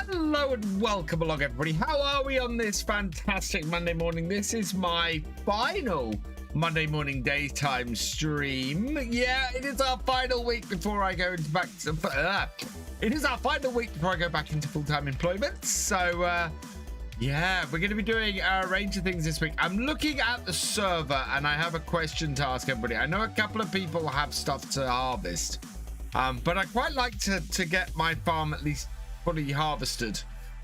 Hello and welcome along, everybody. How are we on this fantastic Monday morning? This is my final Monday morning daytime stream. Yeah, it is our final week before I go into back to it is our final week before I go back into full-time employment. So yeah, we're going to be doing a range of things this week. I'm looking at the server and I have a question to ask everybody. I know a couple of people have stuff to harvest, but I quite like to get my farm at least fully harvested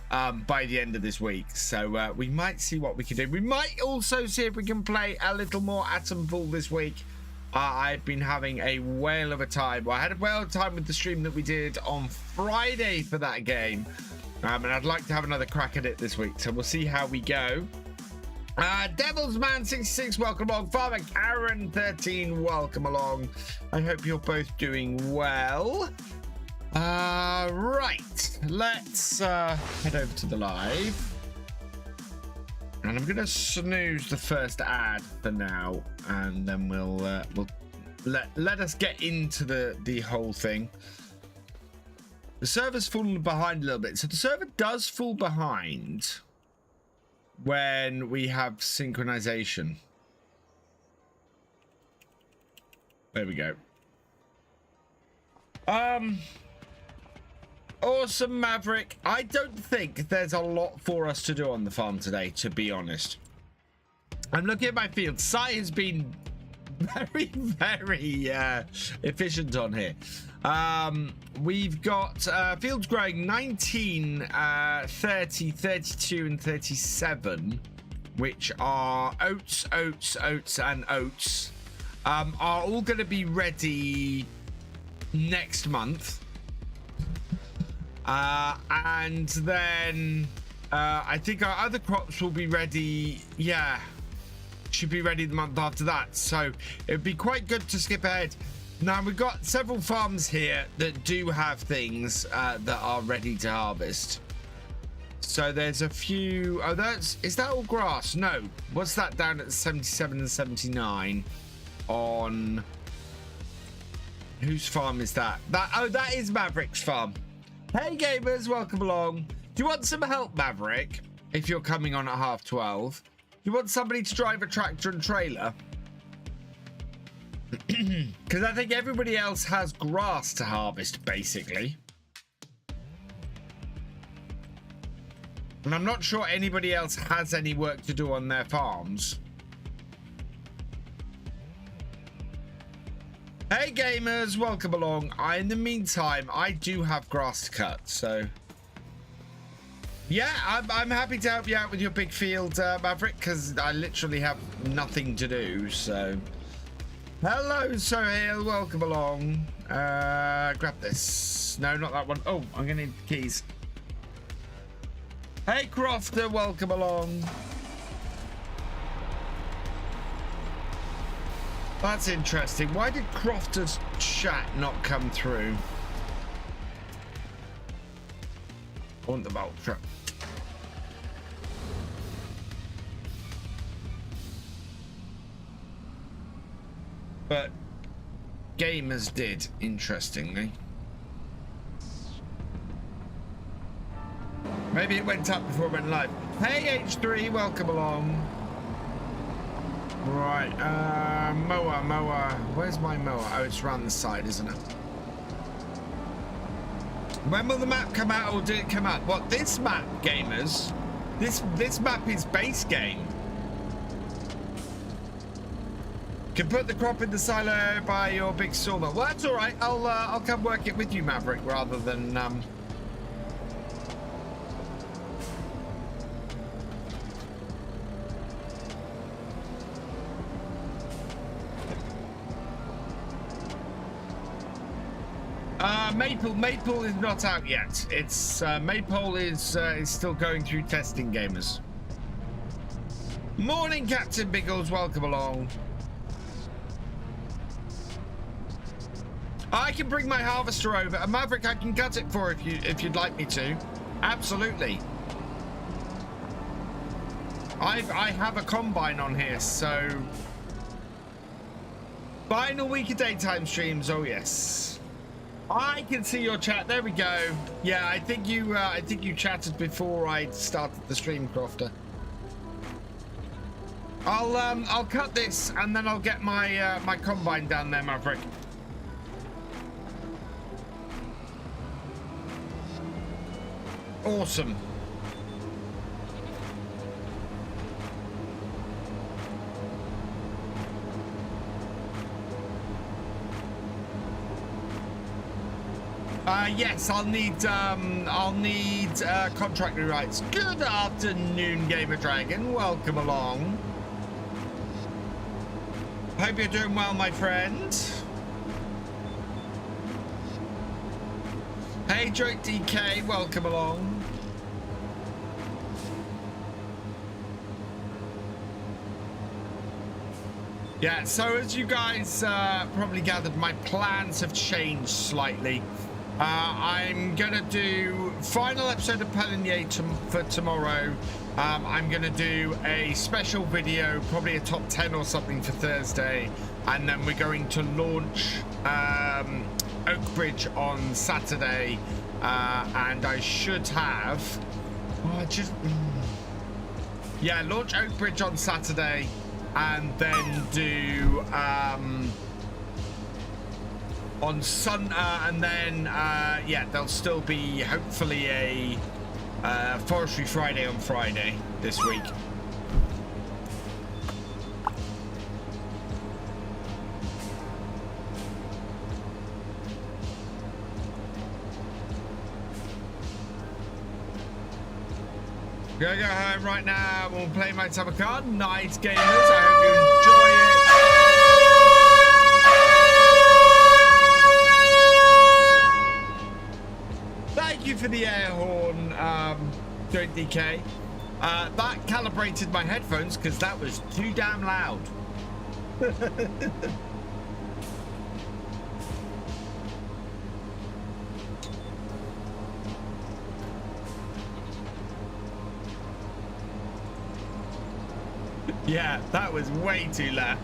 by the end of this week. So we might see what we can do. We might also see if we can play a little more Atomful this week. I've been having a whale of a time. Well, I had a whale of a time with the stream that we did on Friday for that game. And I'd like to have another crack at it this week. So we'll see how we go. Devil's Man 66, welcome along. Farmer Karen 13, welcome along. I hope you're both doing well. Right, let's head over to the live, and I'm gonna snooze the first ad for now, and then we'll let us get into the whole thing. The server's fallen behind a little bit, so the server does fall behind when we have synchronization. There we go. Awesome, Maverick. I don't think there's a lot for us to do on the farm today, to be honest. I'm looking at my field. Sai has been very, very efficient on here. We've got fields growing 19, 30, 32, and 37, which are oats, and oats. Are all going to be ready next month. And then I think our other crops will be ready. Yeah, should be ready the month after that. So it'd be quite good to skip ahead. Now we've got several farms here that do have things that are ready to harvest. So there's a few. Oh, is that all grass? No. What's that down at 77 and 79 on whose farm is that? That is Maverick's farm. Hey gamers, welcome along. Do you want some help, Maverick? If you're coming on at 12:30, you want somebody to drive a tractor and trailer? Because I think everybody else has grass to harvest, basically. And I'm not sure anybody else has any work to do on their farms. Hey gamers, welcome along. In the meantime, I do have grass to cut, so yeah, I'm happy to help you out with your big field, Maverick, because I literally have nothing to do. So hello, Sohail, welcome along. Grab this. No, not that one. Oh, I'm gonna need the keys. Hey Crofter, welcome along. That's interesting. Why did Crofter's chat not come through? I want the Vulture. But gamers did, interestingly. Maybe it went up before it went live. Hey H3, welcome along. Right, mower. Where's my mower? Oh, it's around the side, isn't it? When will the map come out, or did it come out? What, this map, gamers? This map is base game. Can put the crop in the silo by your big sawmill. Well, that's all right. I'll come work it with you, Maverick, rather than Maple is not out yet. It's Maple is still going through testing, gamers. Morning, Captain Biggles, welcome along. I can bring my harvester over. A Maverick, I can cut it for if you'd like me to. Absolutely. I have a combine on here, so final week of daytime streams. Oh yes. I can see your chat. There we go. Yeah, I think you chatted before I started the stream, Crofter. I'll cut this and then I'll get my my combine down there, Maverick. Awesome. Yes, I'll need contract rewrites. Good afternoon, Gamer Dragon. Welcome along. Hope you're doing well, my friend. Hey, Joint DK, welcome along. Yeah, so as you guys probably gathered, my plans have changed slightly. I'm gonna do final episode of Paval for tomorrow. I'm gonna do a special video, probably a top 10 or something for Thursday, and then we're going to launch Oakbridge on Saturday, and I should have launch Oakbridge on Saturday, and then do on and then yeah, there'll still be hopefully a Forestry Friday on Friday this week. Gonna go home right now. We'll play my summer card. Nice gamers. I hope you enjoy it. Thank you for the air horn, Joint DK. That calibrated my headphones because that was too damn loud. Yeah, that was way too loud.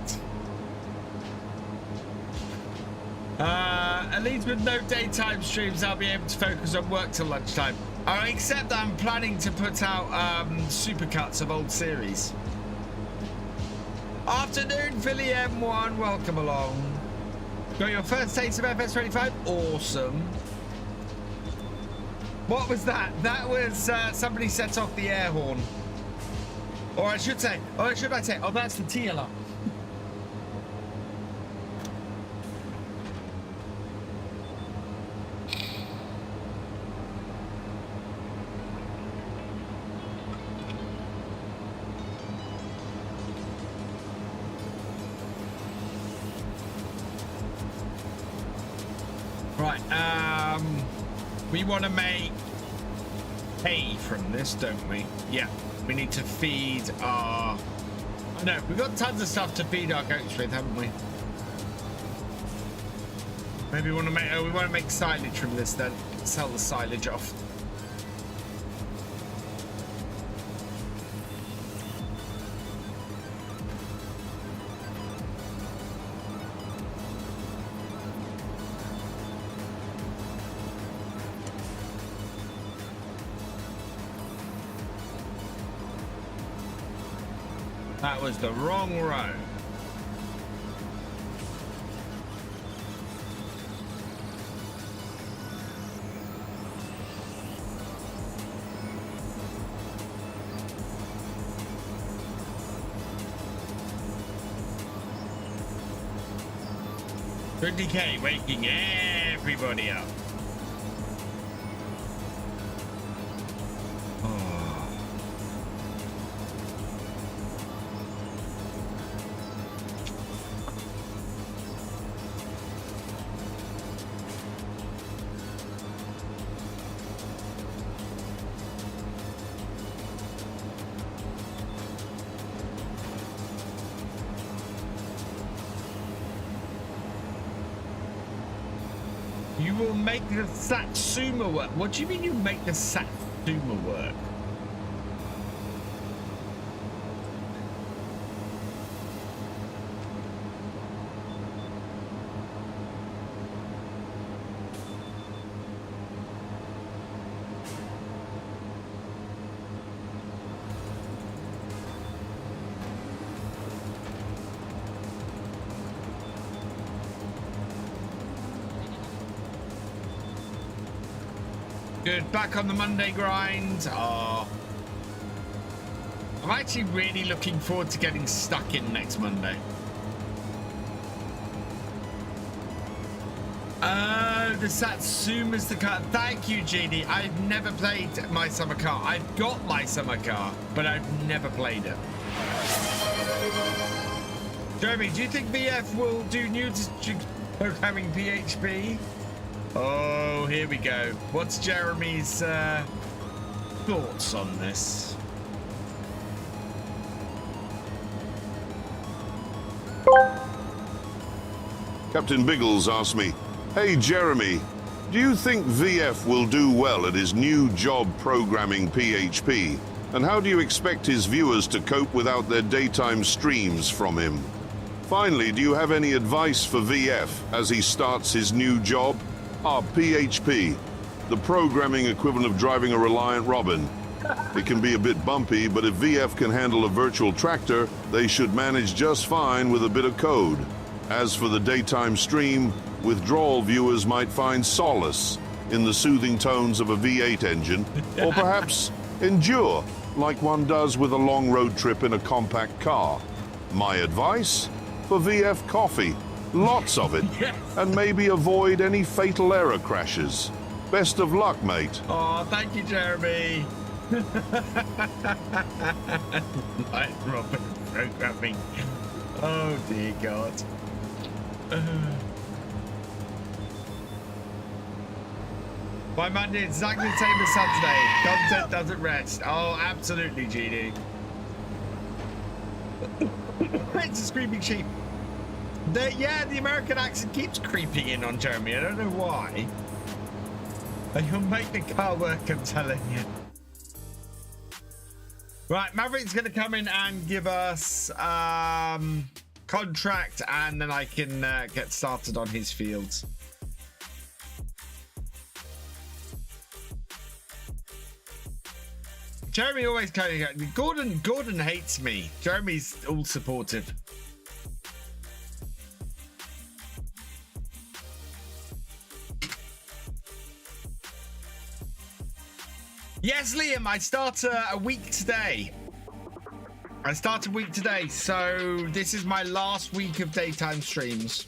At least with no daytime streams, I'll be able to focus on work till lunchtime. Except that I'm planning to put out supercuts of old series. Afternoon, Philly M1, welcome along. Got your first taste of FS25? Awesome. What was that? That was somebody set off the air horn. Or I should say, or should I say, oh, that's the T alarm. Right, we want to make hay from this, don't we? Yeah. We need to feed our... Oh, no, we've got tons of stuff to feed our goats with, haven't we? Maybe we want to make silage from this then. Sell the silage off. That was the wrong road. $20K waking everybody up. You will make the Satsuma work. What do you mean you make the Satsuma work? Good. Back on the Monday grind. Oh. I'm actually really looking forward to getting stuck in next Monday. The Satsuma's the car. Thank you, GD. I've never played my summer car. I've got my summer car, but I've never played it. Jeremy, do you think VF will do new programming PHP? Oh, here we go. What's Jeremy's thoughts on this? Captain Biggles asked me, "Hey Jeremy, do you think VF will do well at his new job programming PHP? And how do you expect his viewers to cope without their daytime streams from him? Finally, do you have any advice for VF as he starts his new job? PHP, the programming equivalent of driving a Reliant Robin. It can be a bit bumpy, but if VF can handle a virtual tractor, they should manage just fine with a bit of code. As for the daytime stream, withdrawal viewers might find solace in the soothing tones of a V8 engine, or perhaps endure like one does with a long road trip in a compact car. My advice? For VF coffee, lots of it, Yes. and maybe avoid any fatal error crashes. Best of luck, mate." Oh, thank you, Jeremy. Light Robin programming. Oh, dear God. By Monday, it's exactly the same as Saturday. Content doesn't rest. Oh, absolutely, GD. It's a screaming sheep. Yeah, the American accent keeps creeping in on Jeremy. I don't know why. But you'll make the car work, I'm telling you. Right, Maverick's going to come in and give us contract, and then I can get started on his fields. Jeremy always kind of Gordon hates me. Jeremy's all supportive. Yes, Liam, I start a week today. So this is my last week of daytime streams.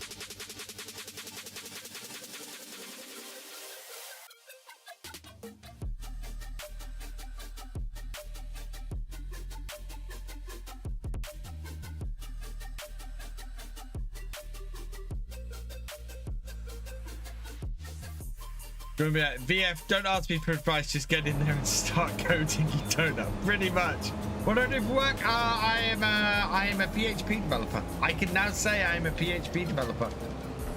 VF, don't ask me for advice, just get in there and start coding. You don't know. Pretty much. What do I do for work? I am a PHP developer. I can now say I am a PHP developer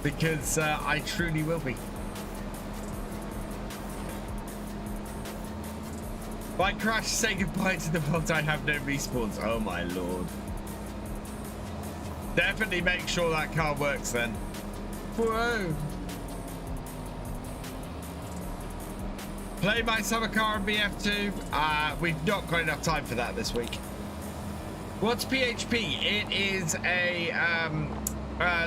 because I truly will be. If I crash, say goodbye to the world. I have no respawns. Oh my lord. Definitely make sure that car works then. Whoa. Play my summer car on BF2. We've not got enough time for that this week. What's PHP? It is a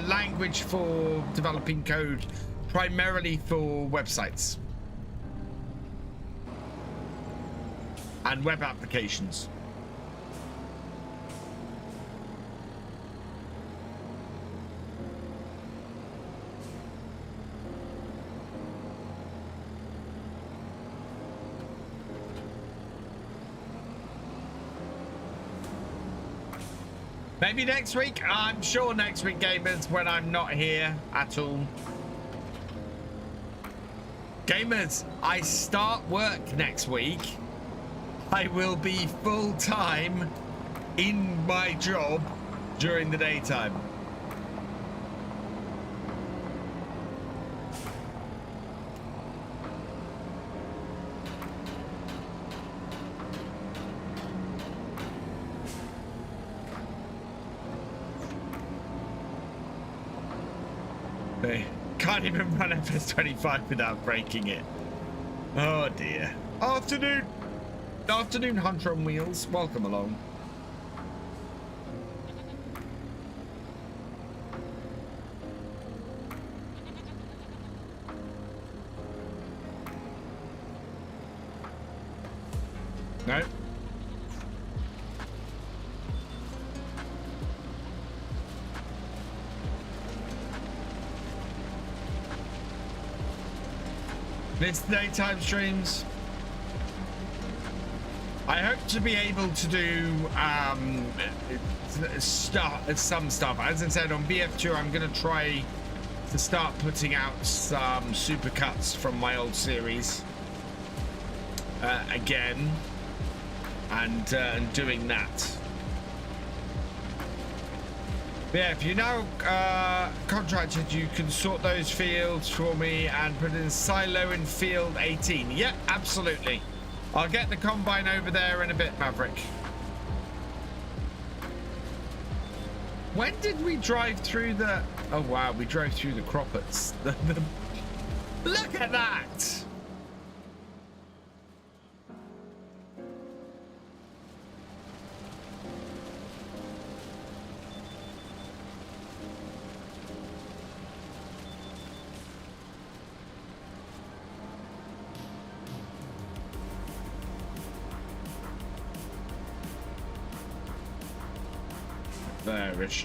language for developing code, primarily for websites and web applications. Maybe next week. I'm sure next week, gamers, when I'm not here at all. Gamers, I start work next week. I will be full-time in my job during the daytime. Can't even run FS25 without breaking it. Oh dear. Afternoon Hunter on Wheels. Welcome along. This daytime streams. I hope to be able to do some stuff. As I said, on BF2, I'm going to try to start putting out some supercuts from my old series again, and doing that. But yeah, if you're now contracted, you can sort those fields for me and put in silo in field 18. Yeah, absolutely. I'll get the combine over there in a bit, Maverick. When did we drive through the... Oh, wow, we drove through the croppets. Look at that! There-ish.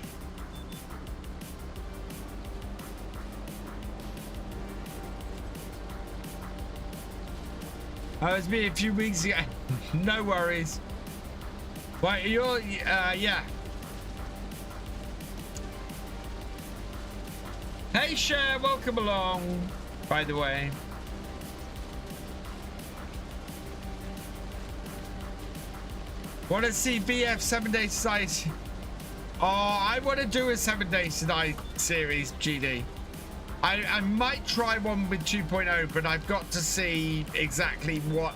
Oh, it was me a few weeks ago. No worries. Right, you're, yeah. Hey, Cher, welcome along, by the way. Want to see VF 7 Days to Die? Oh, I want to do a 7 Days to Die series, GD. I might try one with 2.0, but I've got to see exactly what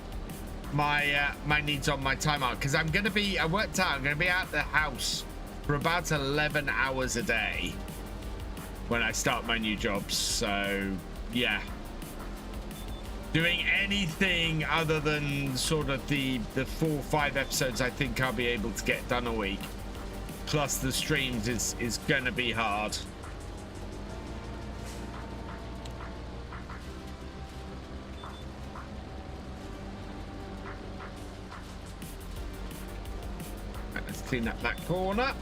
my my needs on my time are, because I'm going to be, I worked out, I'm going to be at the house for about 11 hours a day when I start my new jobs. So, yeah. Doing anything other than sort of the 4 or 5 episodes I think I'll be able to get done a week, plus the streams, is going to be hard. Let's clean up that corner.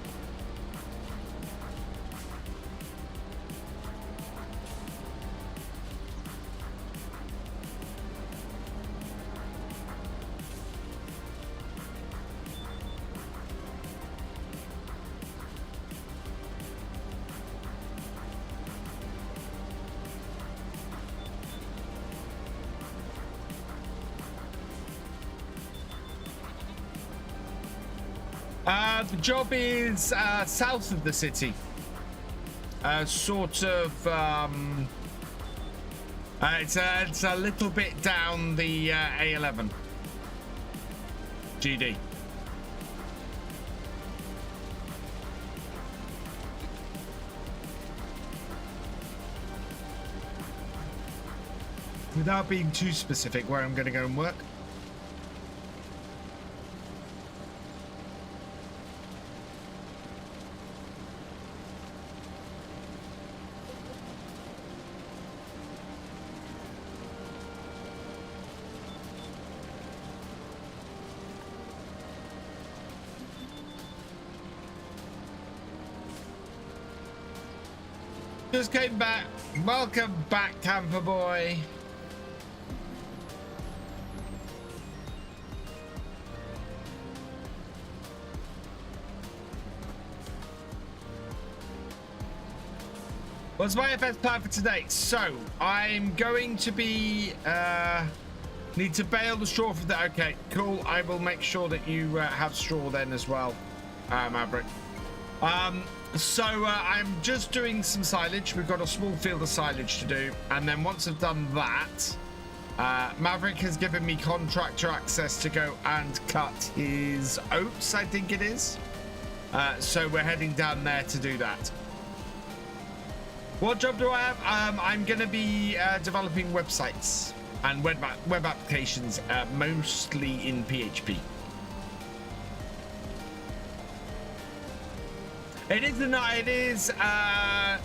The job is south of the city, sort of. It's a little bit down the A11. GD. Without being too specific, where I'm going to go and work. Just came back. Welcome back, camper boy. What's my FS plan for today? So I'm going to be need to bale the straw for that. Okay, cool. I will make sure that you have straw then as well, Maverick. So I'm just doing some silage. We've got a small field of silage to do, and then once I've done that, Maverick has given me contractor access to go and cut his oats, I think it is. So we're heading down there to do that. What job do I have? I'm going to be developing websites and web applications, mostly in PHP. It is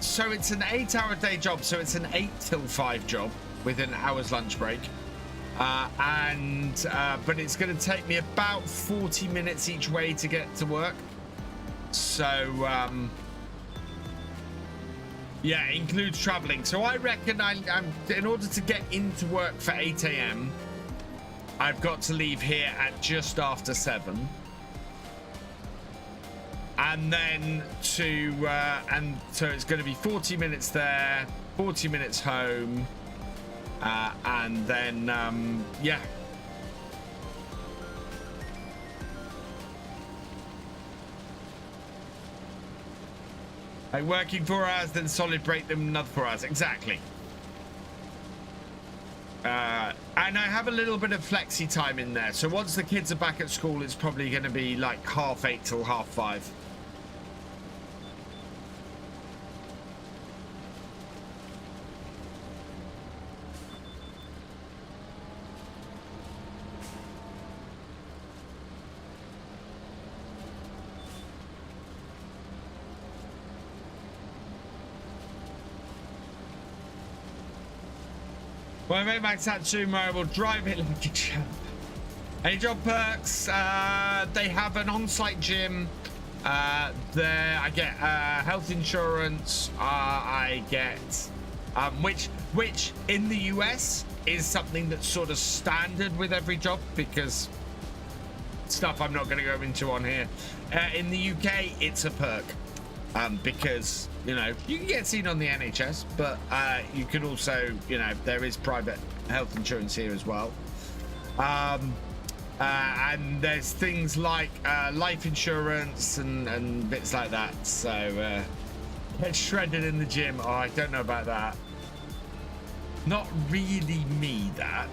so it's an 8-hour day job, so it's an 8 till 5 job with an hour's lunch break, but it's going to take me about 40 minutes each way to get to work. So Yeah, includes traveling. So I reckon I'm in order to get into work for 8 a.m. I've got to leave here at just after 7. And then and so it's going to be 40 minutes there, 40 minutes home, and then yeah. Like working 4 hours, then solid break them another 4 hours. Exactly. And I have a little bit of flexi time in there. So once the kids are back at school, it's probably going to be like 8:30 till 5:30. When I make my Satsuma, I will drive it like a champ. Any job perks? They have an on-site gym. There, I get health insurance. I get, which in the US is something that's sort of standard with every job, because stuff I'm not going to go into on here. In the UK, it's a perk. Because, you know, you can get seen on the NHS, but you can also, you know, there is private health insurance here as well. And there's things like life insurance and bits like that. So get shredded in the gym. Oh, I don't know about that. Not really me, that.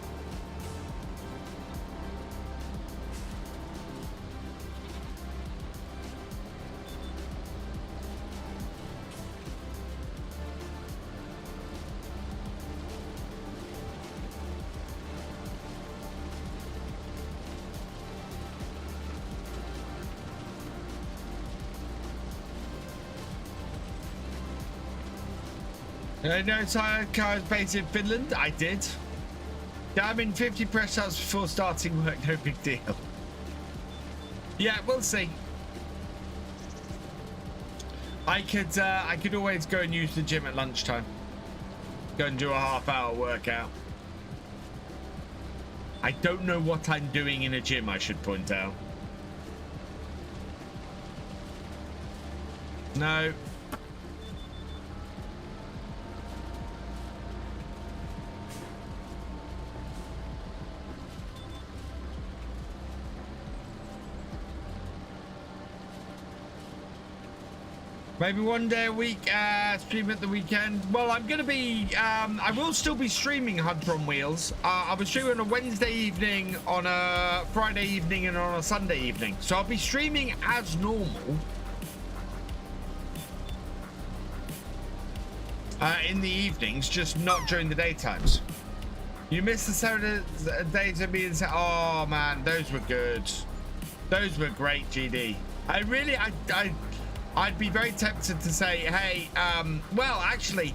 No tired cars based in Finland. I did. Yeah, I'm in 50 press ups before starting work. No big deal. Yeah, we'll see. I could always go and use the gym at lunchtime. Go and do a half-hour workout. I don't know what I'm doing in a gym, I should point out. No. Maybe one day a week, stream at the weekend. Well, I'm going to be, I will still be streaming Hunter on Wheels. I was streaming on a Wednesday evening, on a Friday evening, and on a Sunday evening. So I'll be streaming as normal. In the evenings, just not during the daytimes. You missed the Saturdays of being, oh man, those were good. Those were great, GD. I'd be very tempted to say, hey, well, actually,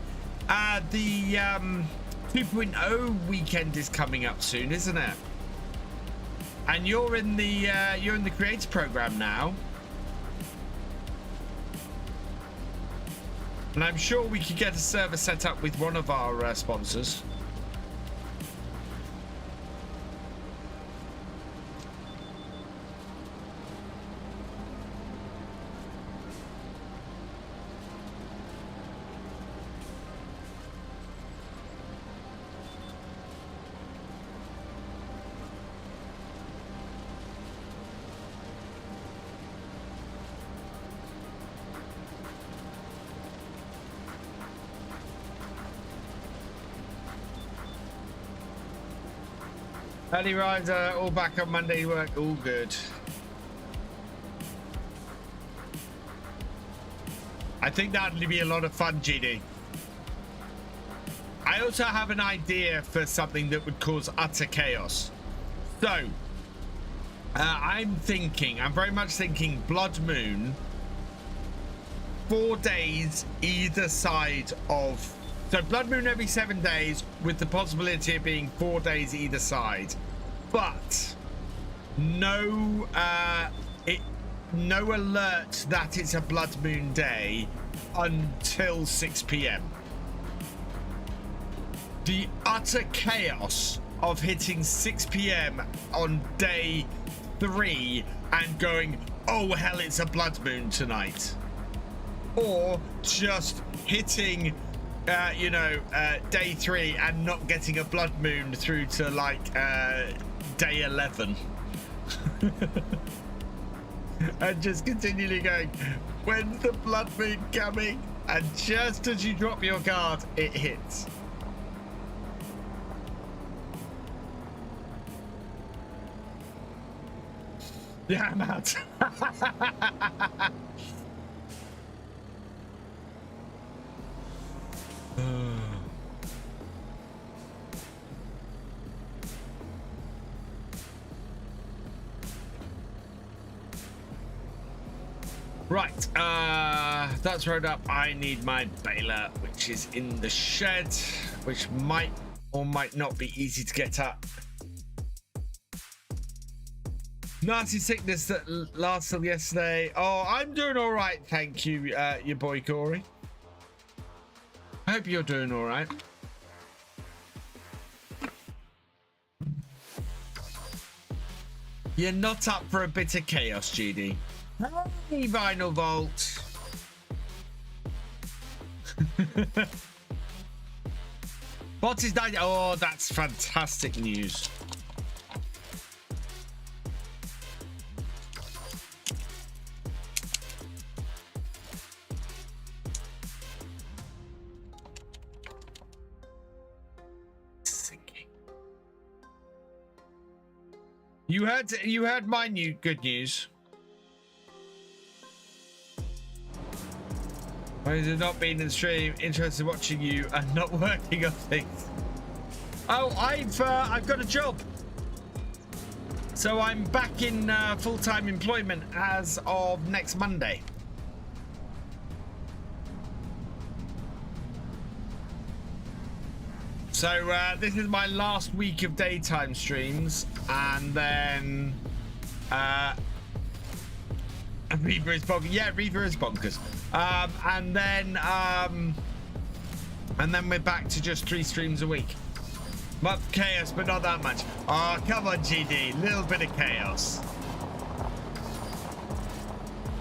the 2.0 weekend is coming up soon, isn't it? And you're in the creator program now, and I'm sure we could get a server set up with one of our sponsors. Early riser, all back on Monday work, all good. I think that'd be a lot of fun, GD. I also have an idea for something that would cause utter chaos. So, I'm very much thinking Blood Moon, 4 days either side of, so Blood Moon every 7 days with the possibility of being 4 days either side, but no alert that it's a Blood Moon day until 6 p.m. The utter chaos of hitting 6 p.m. on day 3 and going, oh hell, it's a blood moon tonight. Or just hitting, day 3 and not getting a blood moon through to like day 11. And just continually going, when's the blood moon coming? And just as you drop your card, it hits. Yeah, I'm out. Right, that's rolled up. I need my baler, which is in the shed, which might or might not be easy to get at. Nasty sickness that lasts till yesterday. Oh, I'm doing all right, thank you, your boy Corey. I hope you're doing all right. You're not up for a bit of chaos, GD. Hey, Vinyl Vault. Bot is dying. Oh, that's fantastic news. You heard my new good news. Why has it not been in the stream? Interested in watching you and not working on things. Oh, I've got a job. So I'm back in full-time employment as of next Monday. So this is my last week of daytime streams, and then Reaver is bonkers. Yeah, Reaver is bonkers. And then we're back to just 3 streams a week. Much chaos, but not that much. Oh, come on, GD, little bit of chaos.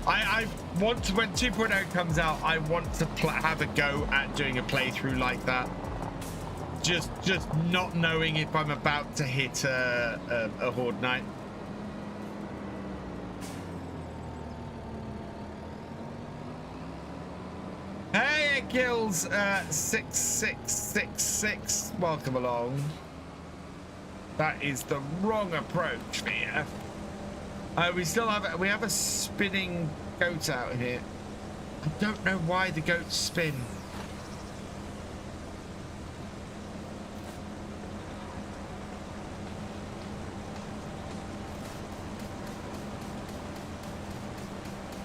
I want to, when 2.0 comes out, I want to have a go at doing a playthrough like that. Just not knowing if I'm about to hit a Horde night. Hey, it kills 6666. Welcome along. That is the wrong approach here. We still have a spinning goat out here. I don't know why the goats spin.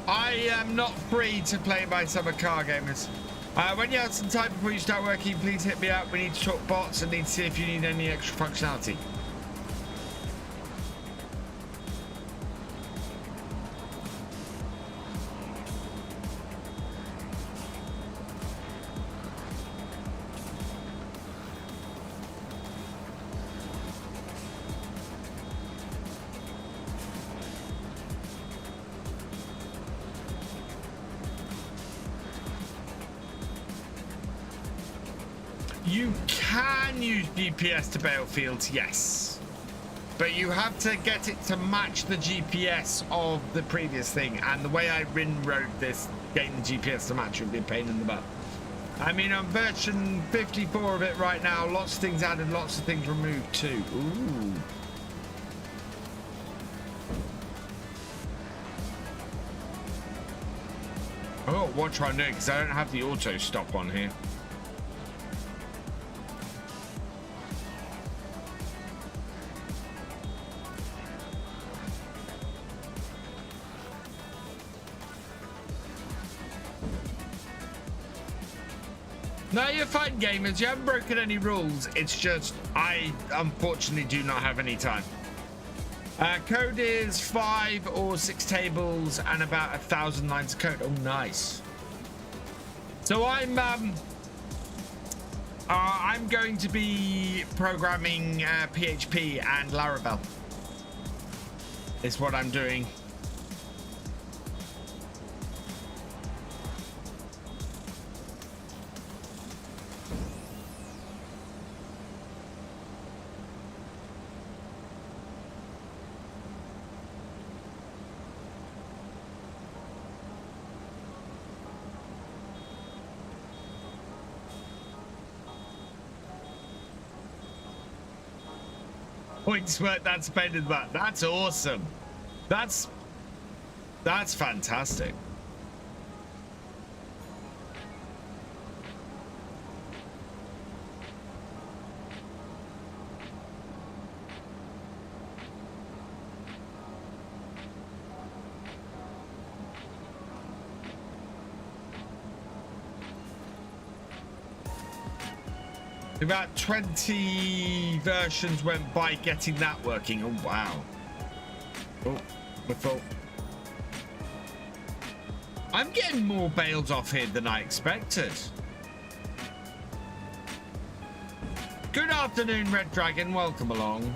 I am not free to play by some of Car Gamers. When you have some time before you start working, please hit me up. We need to talk bots and need to see if you need any extra functionality. You can use GPS to battlefields, yes. But you have to get it to match the GPS of the previous thing. And the way I wrote this, getting the GPS to match would be a pain in the butt. I mean, on version 54 of it right now, lots of things added, lots of things removed too. Ooh. Oh, what try and do, because I don't have the auto stop on here. No, you're fine, gamers. You haven't broken any rules. It's just I, unfortunately, do not have any time. Code is 5 or 6 tables and about 1,000 lines of code. Oh, nice. So I'm going to be programming PHP and Laravel. Is what I'm doing. Points work, that's spending that. That's awesome. That's fantastic. About 20 versions went by getting that working. Oh, wow. Oh, we're full. I'm getting more bales off here than I expected. Good afternoon, Red Dragon. Welcome along.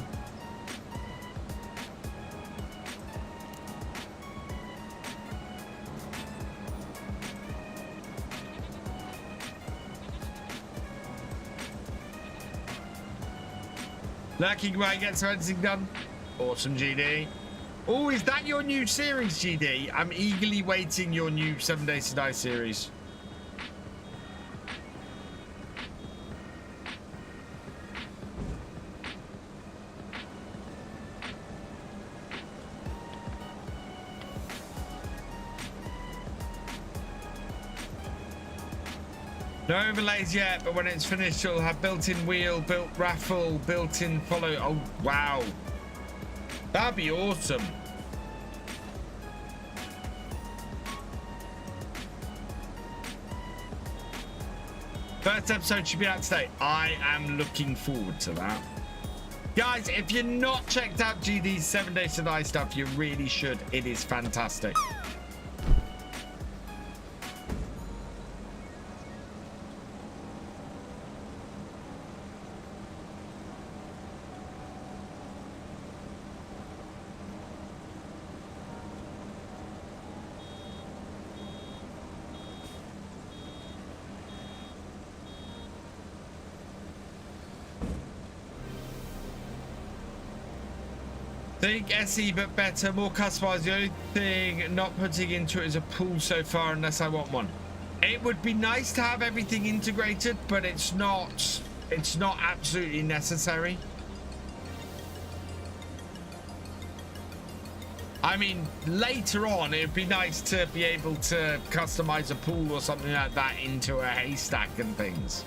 Lurking away, get some editing done. Awesome, GD. Oh, is that your new series, GD? I'm eagerly waiting your new 7 Days to Die series. No overlays yet, but when it's finished, it'll have built-in wheel, built raffle, built-in follow. Oh, wow. That'd be awesome. First episode should be out today. I am looking forward to that. Guys, if you're not checked out GD's 7 Days to Die stuff, you really should. It is fantastic. Think SE but better, more customized. The only thing not putting into it is a pool so far unless I want one. It would be nice to have everything integrated, but it's not absolutely necessary. I mean, later on it would be nice to be able to customize a pool or something like that into a haystack and things.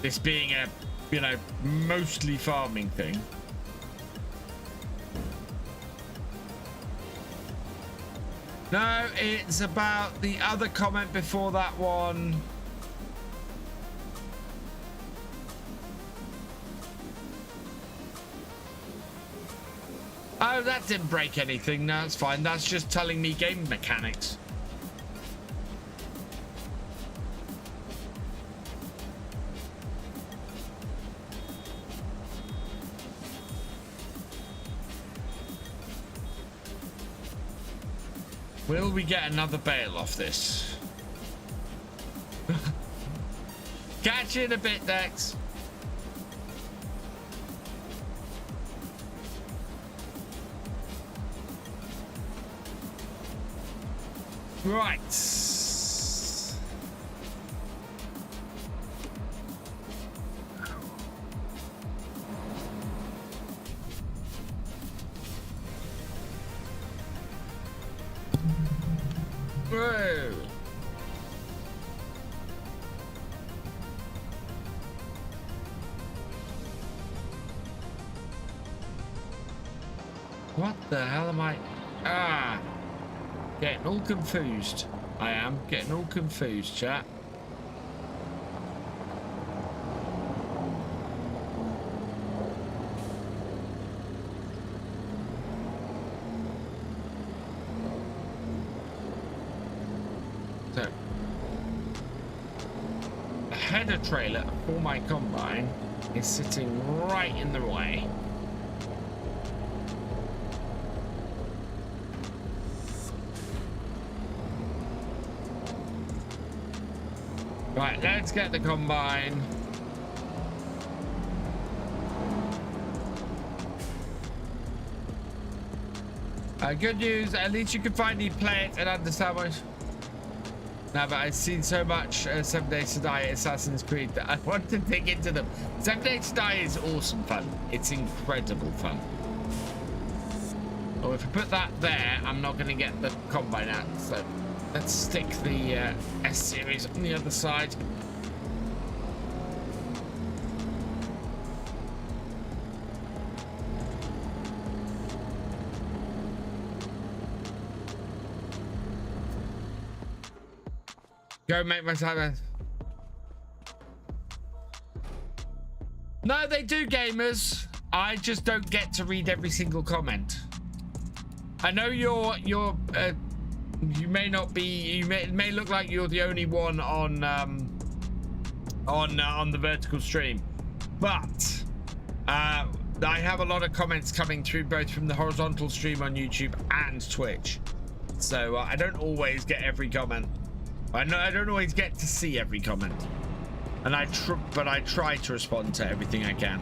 This being a, you know, mostly farming thing. No, it's about the other comment before that one. Oh, that didn't break anything. No, it's fine. That's just telling me game mechanics. Will we get another bale off this? Catch you in a bit, Dex. Right. Whoa. What the hell am I? Ah. Getting all confused. I am getting all confused, chat. header trailer for my combine is sitting right in the way. Right, let's get the combine. Good news, at least you can finally play it and understand what... No, but I've seen so much 7 Days to Die Assassin's Creed that I want to dig into them. 7 Days to Die is awesome fun. It's incredible fun. Oh, if I put that there, I'm not going to get the combine out. So let's stick the S-Series on the other side. Go make my time. No, they do, gamers. I just don't get to read every single comment. I know you may not be. It may look like you're the only one on the vertical stream, but I have a lot of comments coming through both from the horizontal stream on YouTube and Twitch. So I don't always get every comment. I don't always get to see every comment, and but I try to respond to everything I can.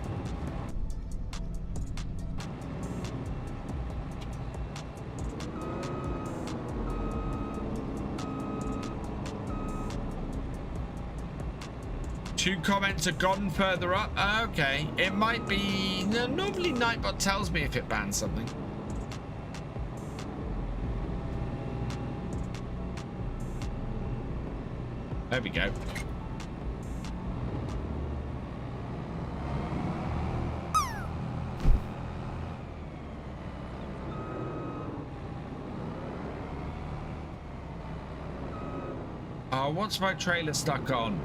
Two comments are gone further up. Okay, it might be. Normally Nightbot tells me if it bans something. There we go. Oh, what's my trailer stuck on?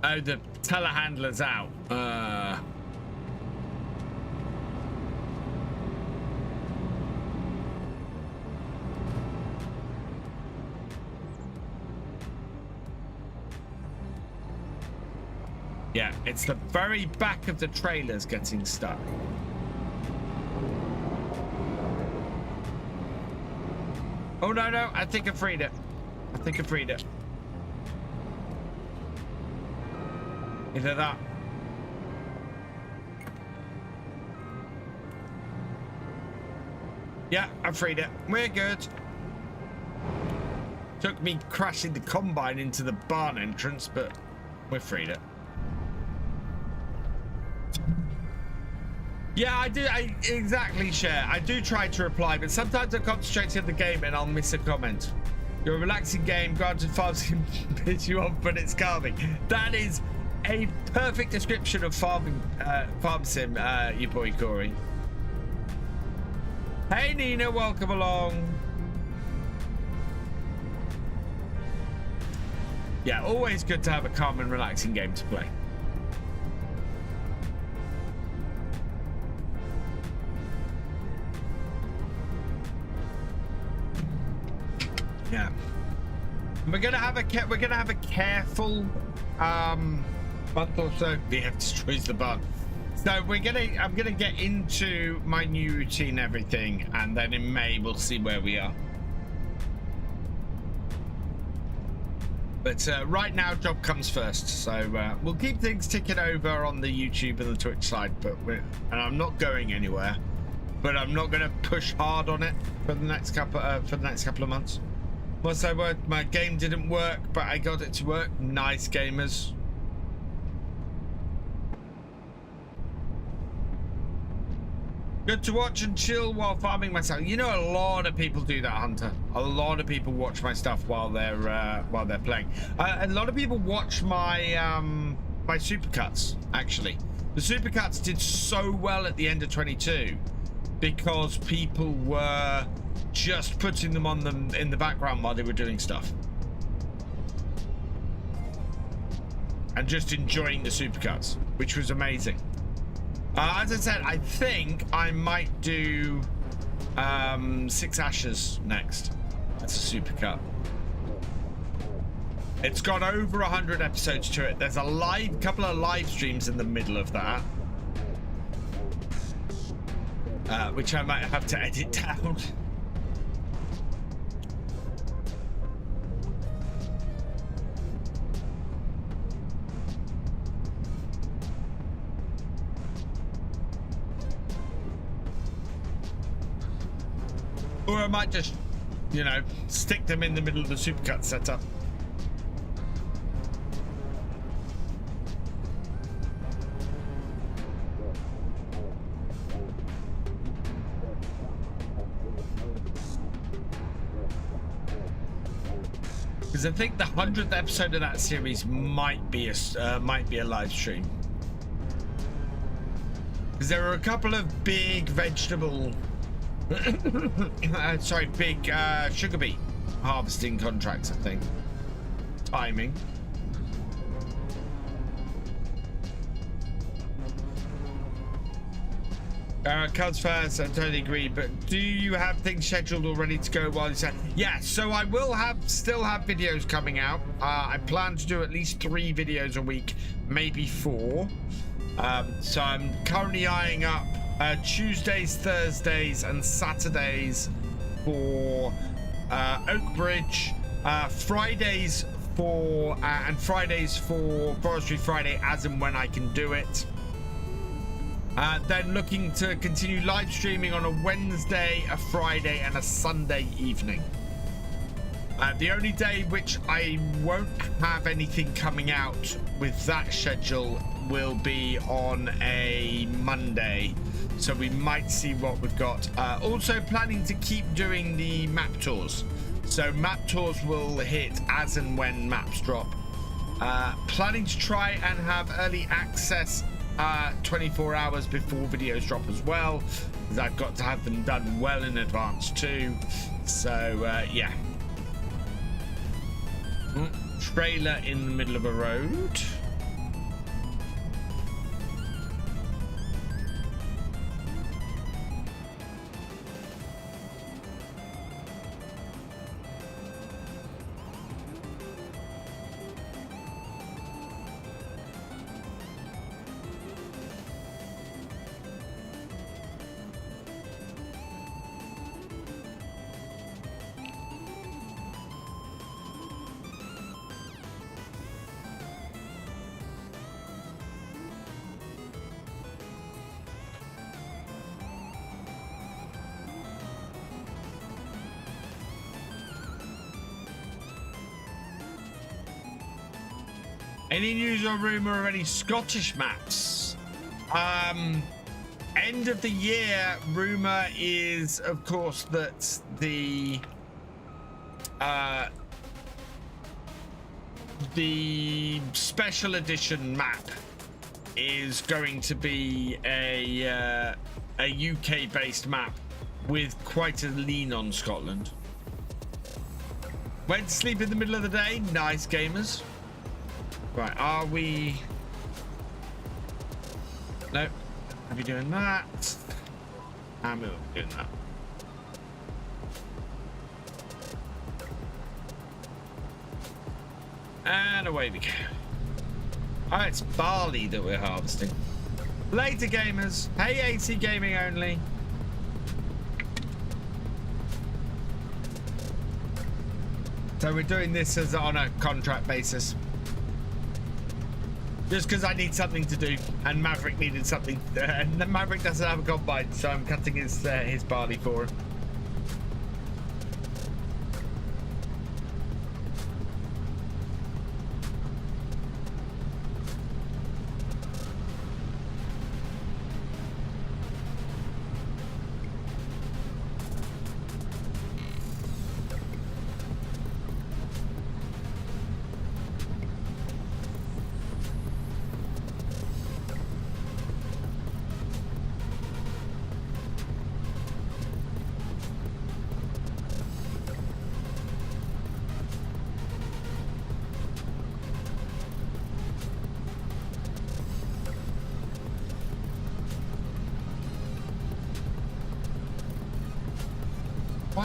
Oh, the telehandler's out. Yeah, it's the very back of the trailers getting stuck. Oh, no, I think I freed it. Either that. Yeah, I freed it. We're good. Took me crashing the combine into the barn entrance, but we freed it. Yeah, exactly, Share. I do try to reply, but sometimes I'm concentrating on the game and I'll miss a comment. You're a relaxing game. Granted, farms can piss you off, but it's calming. That is a perfect description of farm sim, your boy Corey. Hey Nina, welcome along. Yeah, always good to have a calm and relaxing game to play. Yeah, we're gonna have a careful month or so. VF destroys the barn. So I'm gonna get into my new routine and everything, and then in May we'll see where we are. But right now, job comes first. So we'll keep things ticking over on the YouTube and the Twitch side, and I'm not going anywhere. But I'm not gonna push hard on it for the next couple of months. What's that word? My game didn't work, but I got it to work. Nice, gamers. Good to watch and chill while farming myself. You know, a lot of people do that, Hunter. A lot of people watch my stuff while they're playing. A lot of people watch my my supercuts. Actually, the supercuts did so well at the end of 22 because people were just putting them on them in the background while they were doing stuff. And just enjoying the supercuts, which was amazing. As I said, I think I might do 6 Ashes next. That's a supercut. It's got over 100 episodes to it. There's a couple of live streams in the middle of that, which I might have to edit down. Or I might just, you know, stick them in the middle of the supercut setup. Because I think the 100th episode of that series might be a live stream. Because there are a couple of big vegetable, sorry, big sugar beet harvesting contracts, I think. Timing. Cuz first, I totally agree, but do you have things scheduled or ready to go while you say? Yeah, so I will still have videos coming out. I plan to do at least 3 videos a week, maybe 4. So I'm currently eyeing up Tuesdays, Thursdays, and Saturdays for Oakbridge, Fridays for Forestry Friday, as and when I can do it. Then looking to continue live streaming on a Wednesday, a Friday, and a Sunday evening. The only day which I won't have anything coming out with that schedule will be on a Monday, so we might see what we've got. Also planning to keep doing the map tours, so map tours will hit as and when maps drop. Planning to try and have early access 24 hours before videos drop as well, because I've got to have them done well in advance too. So yeah. Trailer in the middle of a road. Any news or rumor of any Scottish maps? End of the year rumor is, of course, that the special edition map is going to be a UK based map with quite a lean on Scotland. Went to sleep in the middle of the day. Nice, gamers. Right, are we? Nope. Are we doing that? I'm doing that. And away we go. Oh, it's barley that we're harvesting. Later, gamers. Hey, AC Gaming only. So we're doing this as on a contract basis. Just because I need something to do, and Maverick needed something, and Maverick doesn't have a combine, so I'm cutting his barley for him.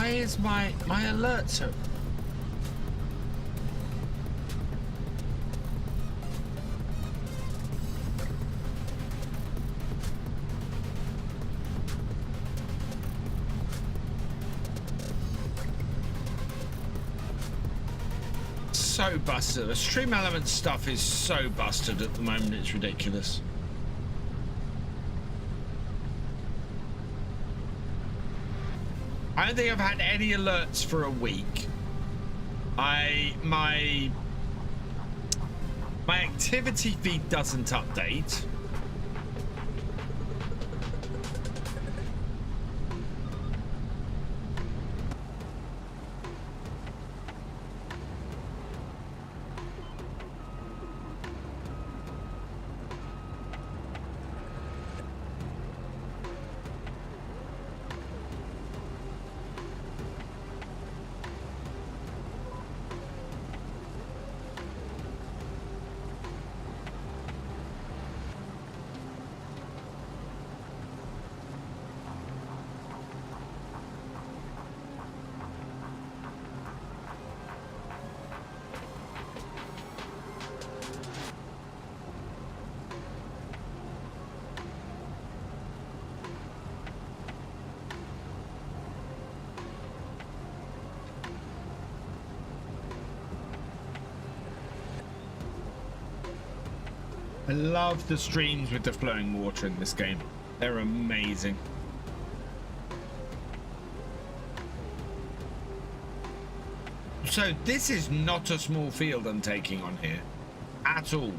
Why is my alert so... So busted. The stream element stuff is so busted at the moment, it's ridiculous. I don't think I've had any alerts for a week. My activity feed doesn't update. I love the streams with the flowing water in this game. They're amazing. So this is not a small field I'm taking on here at all.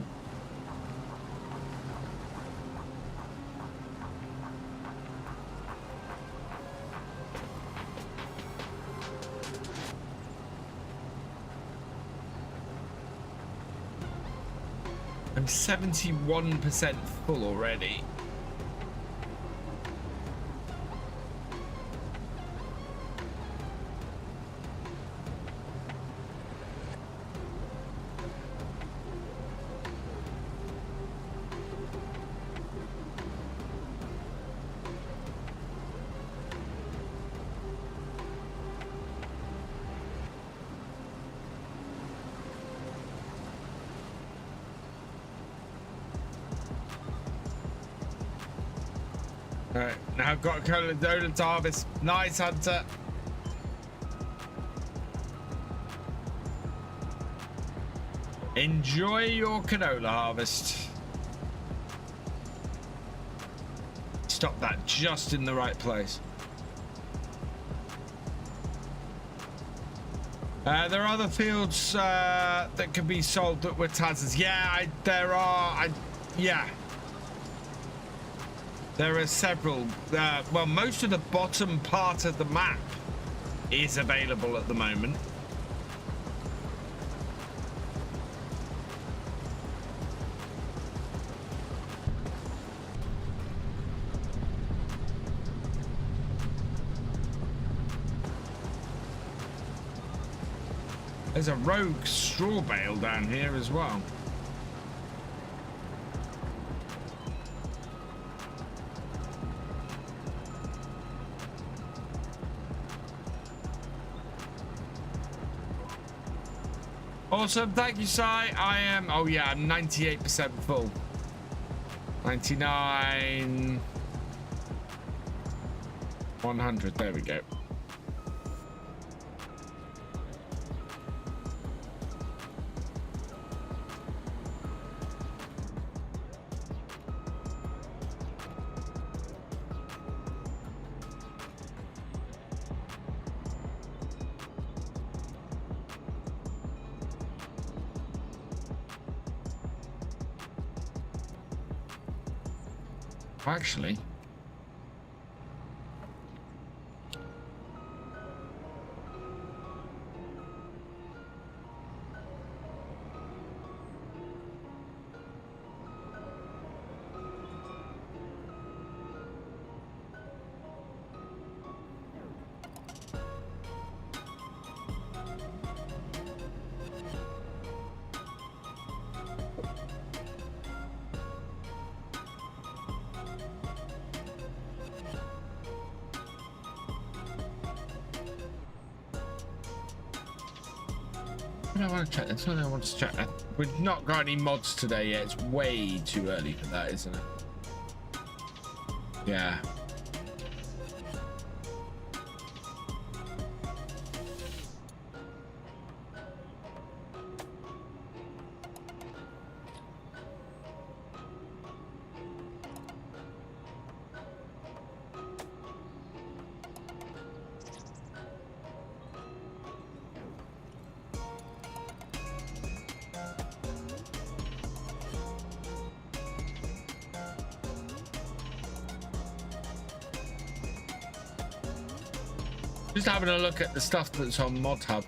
I'm 71% full already. Alright, now I've got a donut to harvest. Nice, Hunter. Enjoy your canola harvest. Stop that just in the right place. There are other fields that can be sold that were Taz's. Yeah, there are. Yeah. There are several. Well, most of the bottom part of the map is available at the moment. There's a rogue straw bale down here as well. Awesome, thank you, Sai. I am, oh yeah, I'm 98% full. 99, 100, there we go. Actually, I want to check this one. I want to check that. We've not got any mods today yet. It's way too early for that, isn't it? Yeah. Just having a look at the stuff that's on Mod Hub.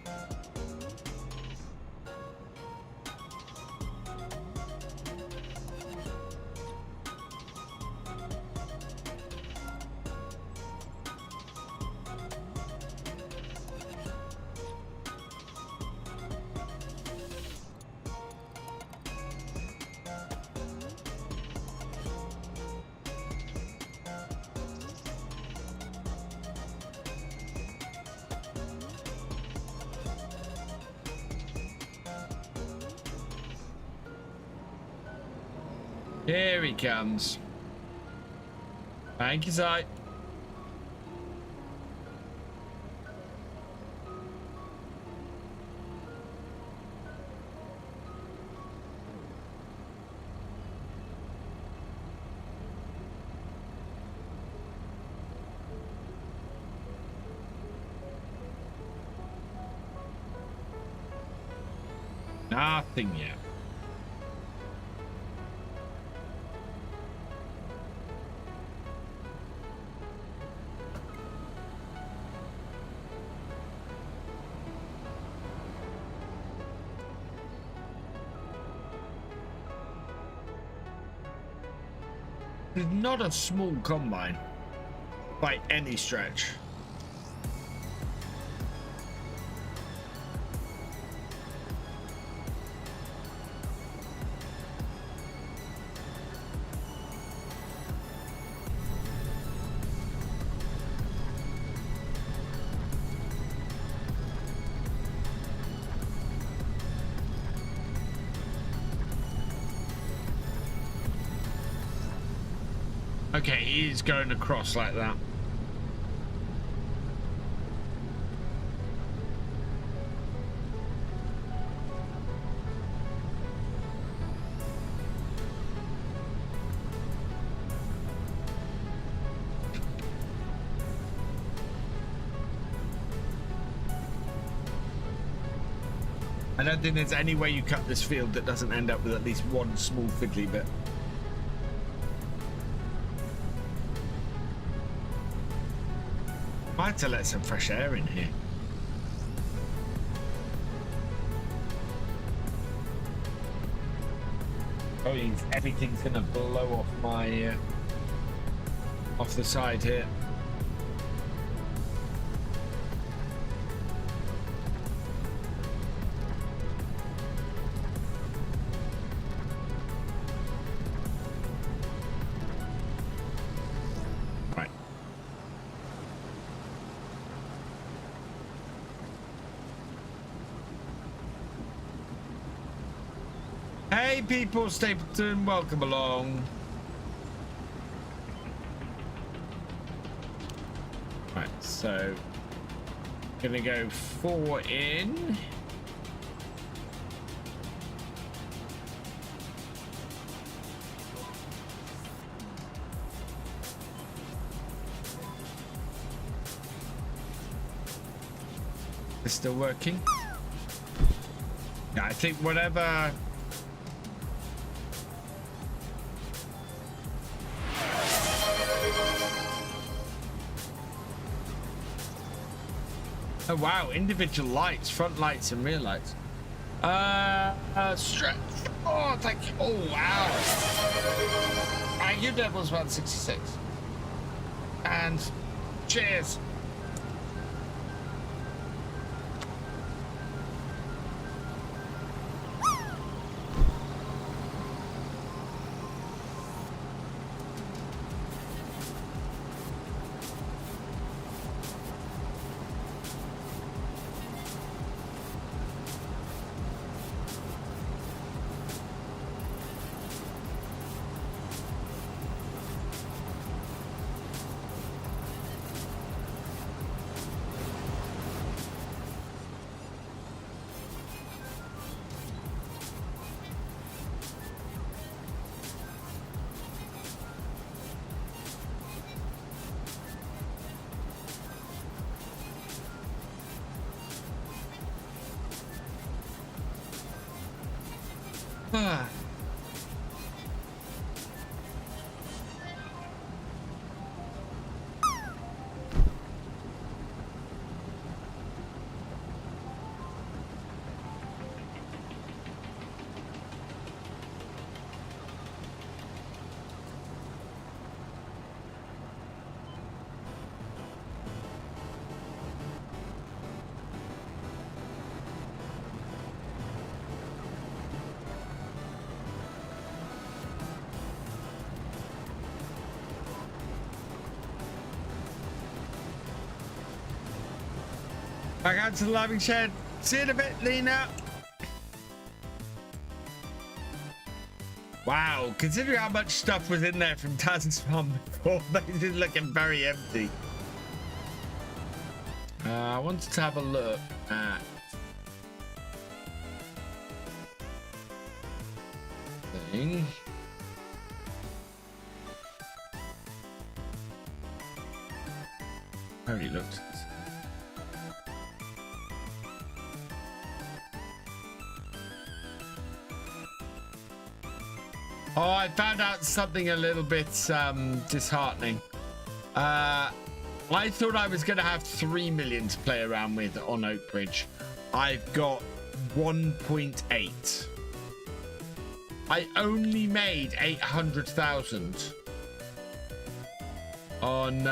Here he comes. Thank you, Si. Nothing yet. It's not a small combine by any stretch. Okay, he's going across like that. I don't think there's any way you cut this field that doesn't end up with at least one small fiddly bit. I had to let some fresh air in here. Oh, everything's gonna blow off my off the side here. Hey people, Stapleton, welcome along. Right, so gonna go 4 in. It's still working. Yeah, I think whatever. Oh wow, individual lights, front lights and rear lights. Stretch. Oh, thank you. Oh wow. You Devil's 166. And cheers. Ah. Back out to the living shed. See you in a bit, Lena. Wow, considering how much stuff was in there from Taz's farm before, they did looking very empty. I wanted to have a look at thing. I already looked at this. Oh, I found out something a little bit disheartening. I thought I was going to have 3 million to play around with on Oakbridge. I've got 1.8. I only made 800,000 on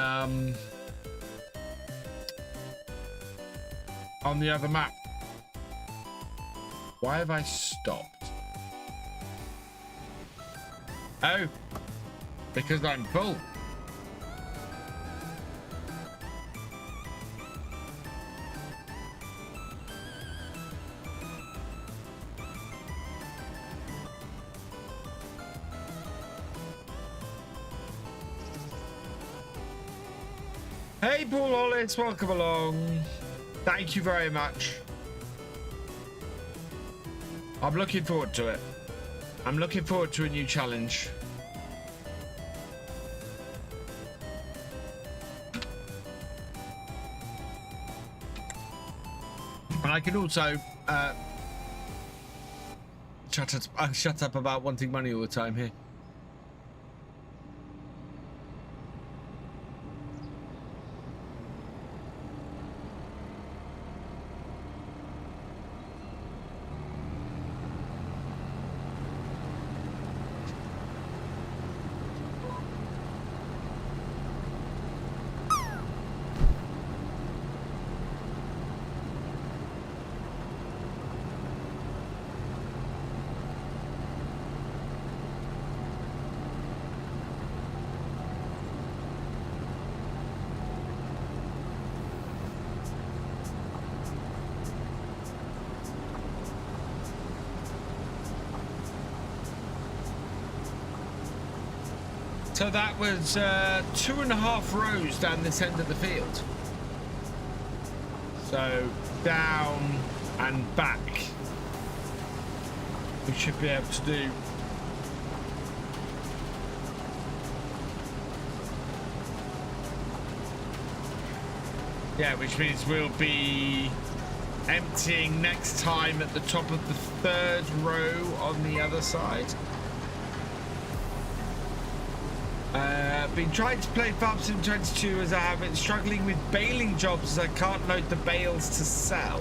the other map. Why have I stopped? Oh, because I'm full. Hey, Paul Hollis, welcome along. Thank you very much. I'm looking forward to it. I'm looking forward to a new challenge. And I can also shut up about wanting money all the time here. So that was 2.5 rows down this end of the field. So down and back we should be able to do. Yeah, which means we'll be emptying next time at the top of the 3rd row on the other side. Been trying to play Farm Sim 22 as I have been struggling with baling jobs as I can't load the bales to sell.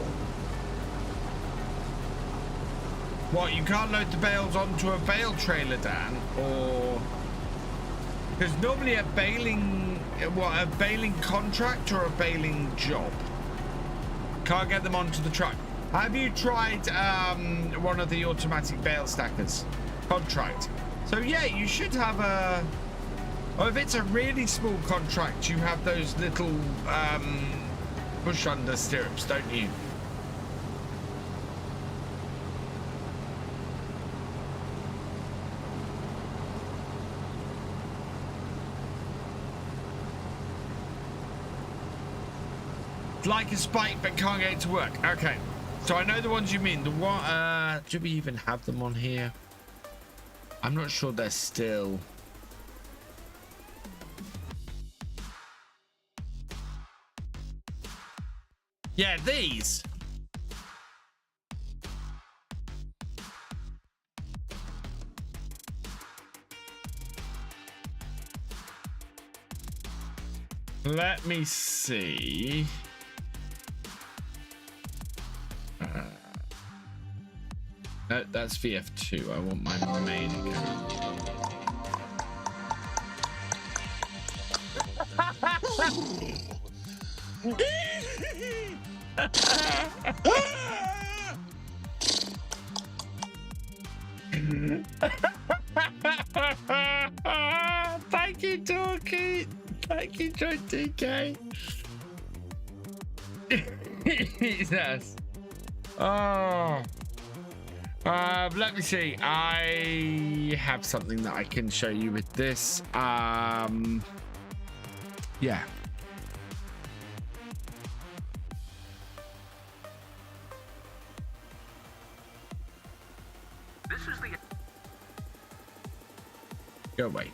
What, you can't load the bales onto a bale trailer, Dan? Or... because normally a baling... what, a baling contract or a baling job? Can't get them onto the truck. Have you tried one of the automatic bale stackers? Contract. So yeah, you should have a... or if it's a really small contract, you have those little push under stirrups, don't you? Like a spike, but can't get it to work. Okay, so I know the ones you mean. The one, do we even have them on here? I'm not sure they're still. Yeah, these. Let me see. No, that's VF2. I want my main account. Thank you, Dorky. Thank you, John TK. Jesus. Oh. Let me see. I have something that I can show you with this. Yeah. This is the Go away.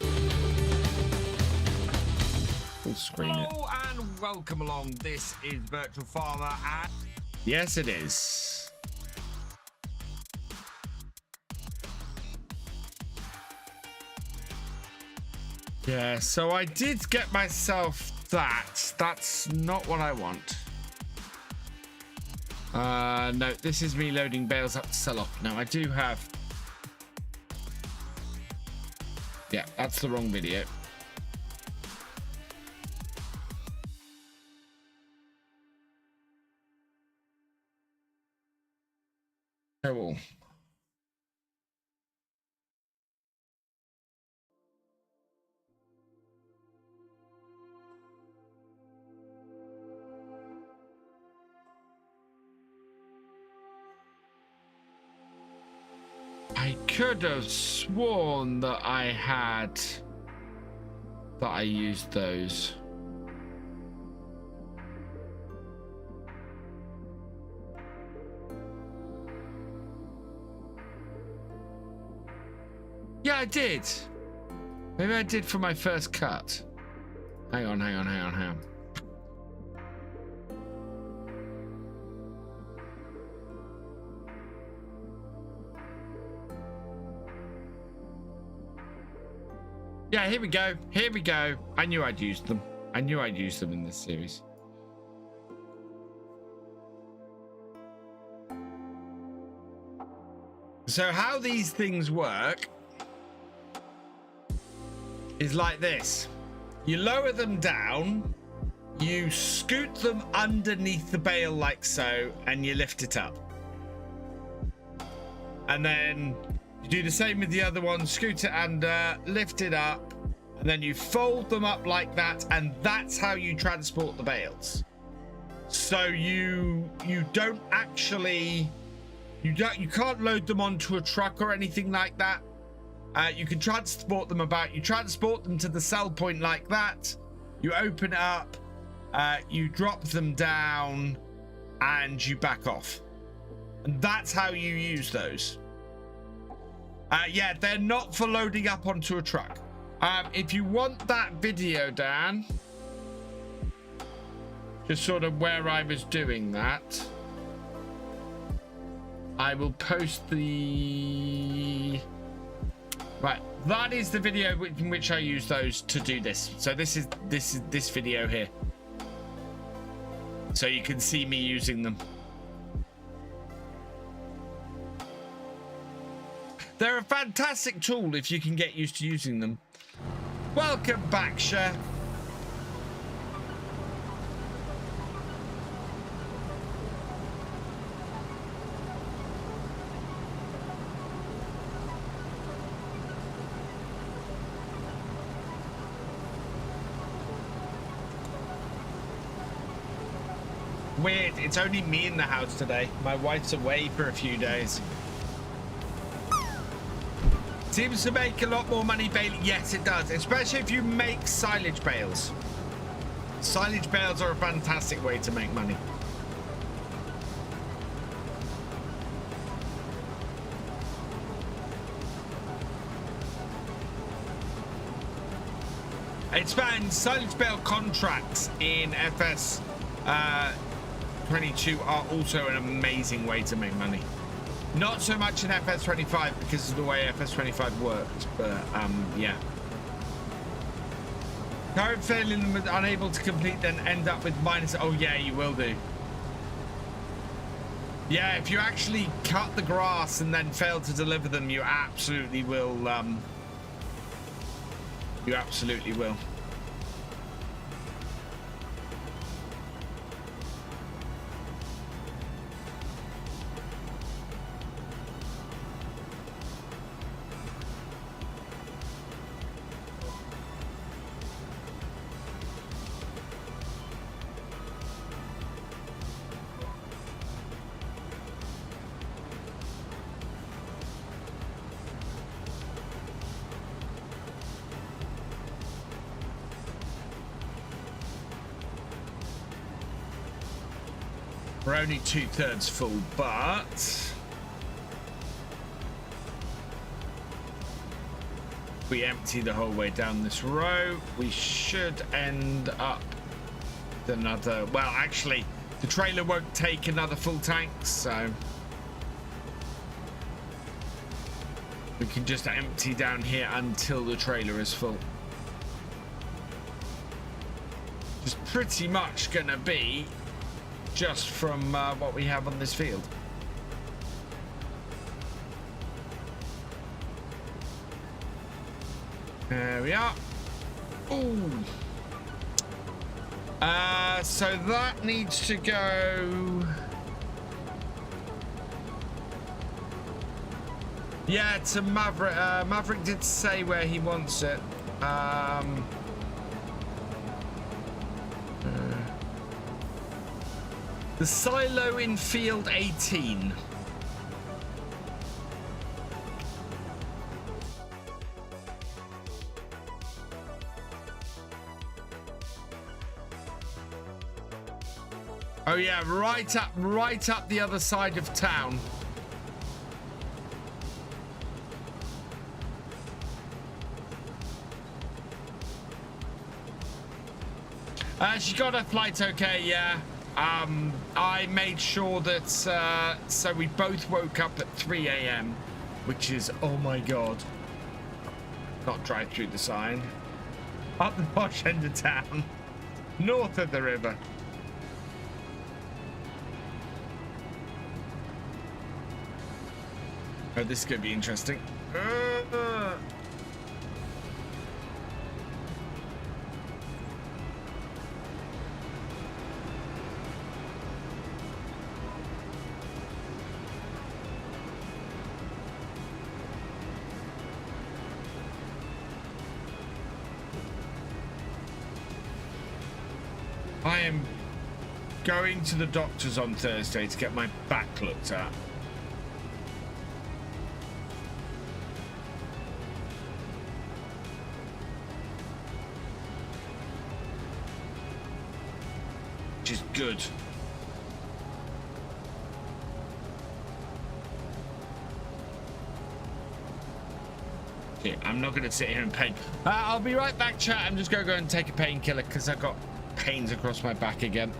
Full screen it. Hello and welcome along. This is Virtual Farmer and Yes, it is. Yeah, so I did get myself that. That's not what I want. No, this is me loading bales up to sell off. No, I do have... Yeah, that's the wrong video. Oh. I could have sworn that I used those. Yeah, I did. Maybe I did for my first cut. Hang on. Yeah, here we go. I knew I'd use them. In this series. So how these things work is like this. You lower them down, you scoot them underneath the bale like so, and you lift it up. And then you do the same with the other one, scoot it under, lift it up, and then you fold them up like that, and that's how you transport the bales. So you don't actually, you can't load them onto a truck or anything like that. You can transport them about, you transport them to the sell point like that, you open it up, you drop them down, and you back off. And that's how you use those. Yeah, they're not for loading up onto a truck. If you want that video, Dan, just sort of where I was doing that, I will post the... Right, that is the video in which I use those to do this. So this is this video here. So you can see me using them. They're a fantastic tool if you can get used to using them. Welcome back, Cher. Weird, it's only me in the house today. My wife's away for a few days. Seems to make a lot more money baling. Yes, it does, especially if you make silage bales. Silage bales are a fantastic way to make money. It's found silage bale contracts in FS 22 are also an amazing way to make money. Not so much in FS25 because of the way FS25 works, but yeah. Current failing with unable to complete, then end up with minus. Oh yeah, you will do. Yeah, if you actually cut the grass and then fail to deliver them, you absolutely will. You absolutely will. We're only 2/3 full, but we empty the whole way down this row. We should end up with another. Well, actually, the trailer won't take another full tank, so we can just empty down here until the trailer is full. It's pretty much gonna be just from what we have on this field. There we are. Ooh. So that needs to go. Yeah, to Maverick. Maverick did say where he wants it. The silo in field 18. Oh yeah, right up the other side of town. She got her flight okay, yeah. I made sure that, so we both woke up at 3 a.m., which is, oh my God. Not drive through the sign. Up the posh end of town, north of the river. Oh, this is going to be interesting. I am going to the doctor's on Thursday to get my back looked at. Which is good. Okay, I'm not going to sit here in pain. I'll be right back, chat. I'm just going to go and take a painkiller because I've got pains across my back again.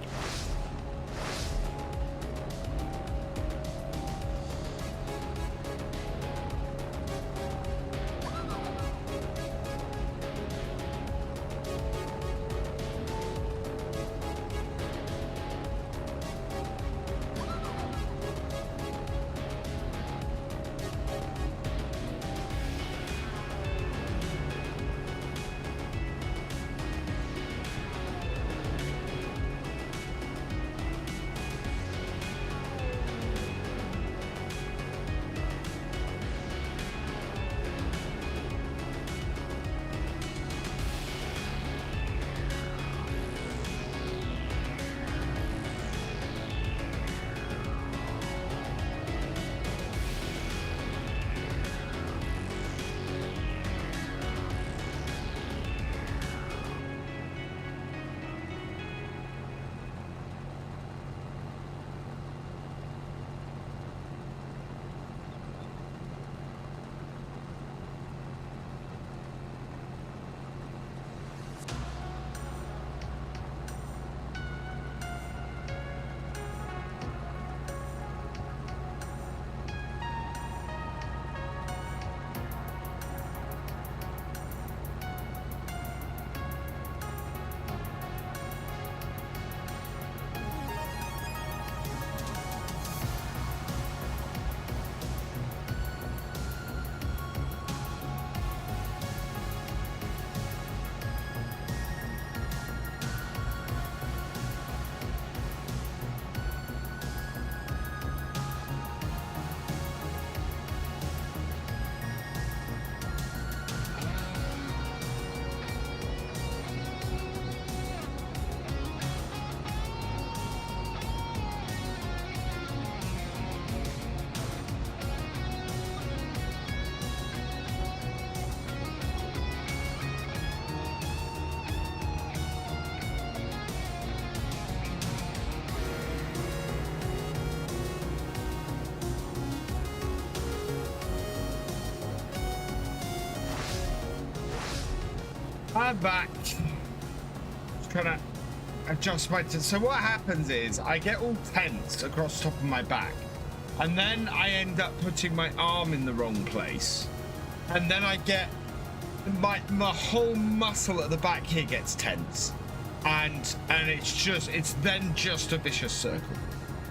I'm back. Just trying to adjust my... So what happens is I get all tense across the top of my back. And then I end up putting my arm in the wrong place. And then I get... My whole muscle at the back here gets tense. And it's then just a vicious circle.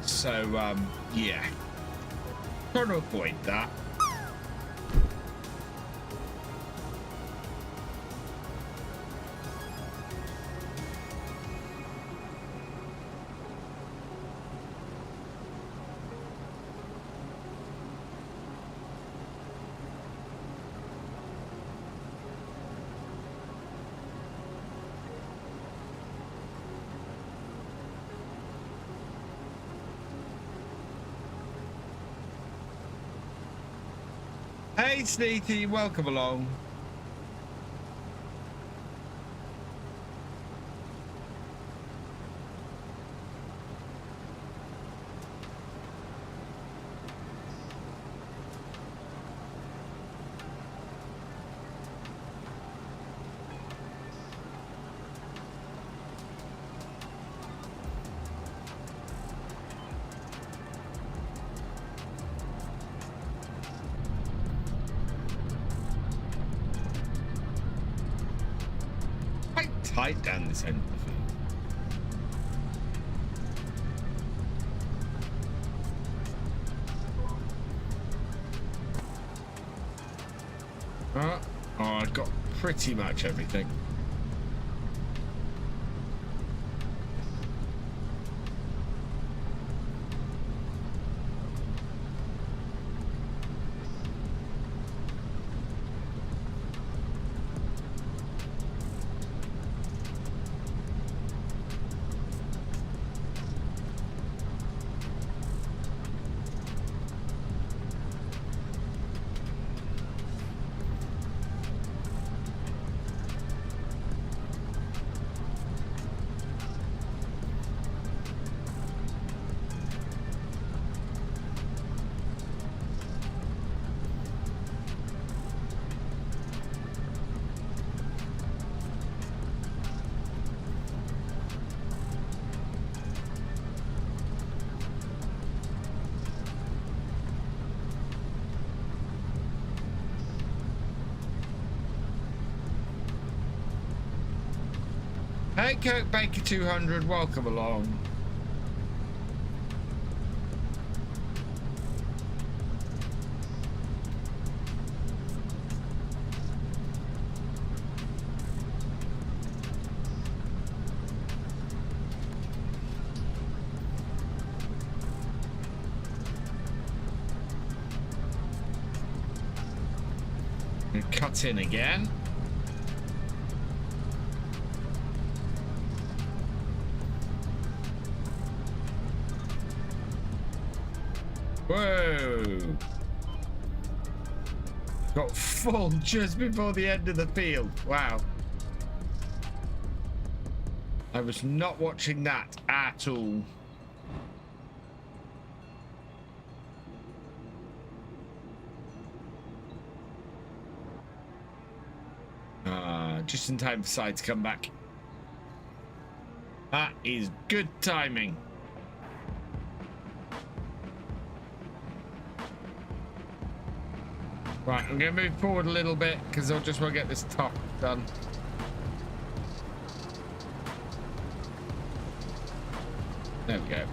So, yeah. Trying to avoid that. Hey, Sneethy, welcome along. Tight down this end of the field. Oh, I got pretty much everything. Hey, Kirk Baker 200, welcome along. And cut in again. Whoa! Got full just before the end of the field. Wow. I was not watching that at all. Just in time for side to come back. That is good timing. Right, I'm going to move forward a little bit because I just want to get this top done. There we go.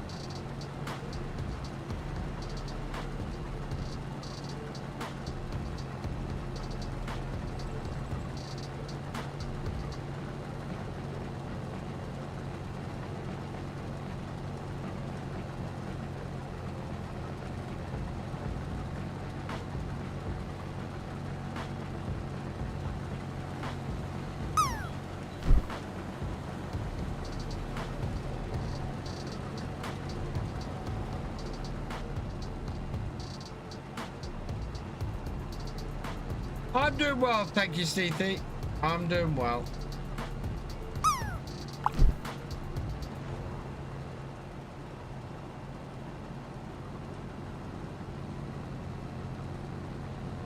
I'm doing well, thank you, Steethy. I'm doing well.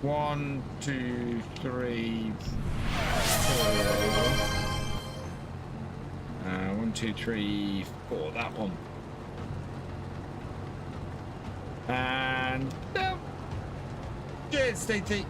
One, two, three, four. 2, 3, 4. That one. And no. Cheers, Stacy.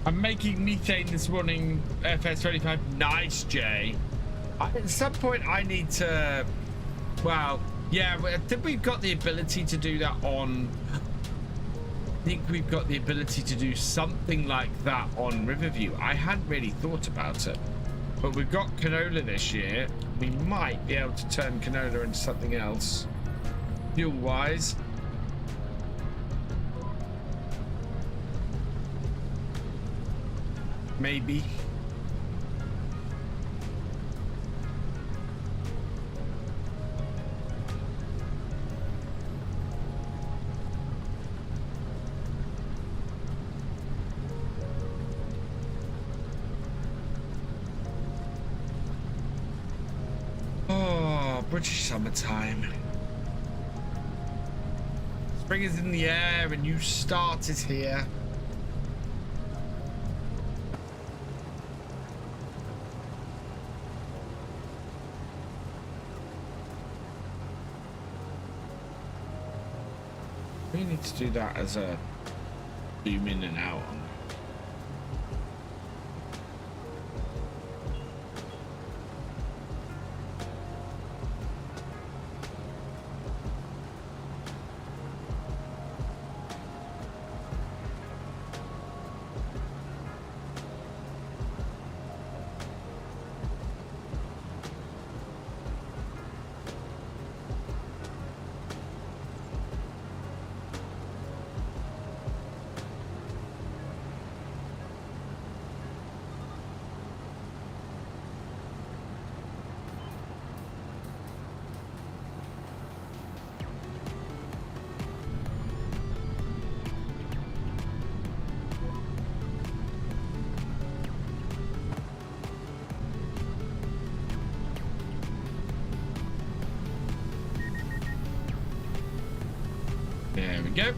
I'm making methane this morning, FS25. Nice, Jay. At some point, I need to... Well, yeah, I think we've got the ability to do that on... I think we've got the ability to do something like that on Riverview. I hadn't really thought about it. But we've got canola this year. We might be able to turn canola into something else, fuel-wise. Maybe. Oh, British summertime. Spring is in the air, a new start is here. We need to do that as a zoom in and out on. There we go.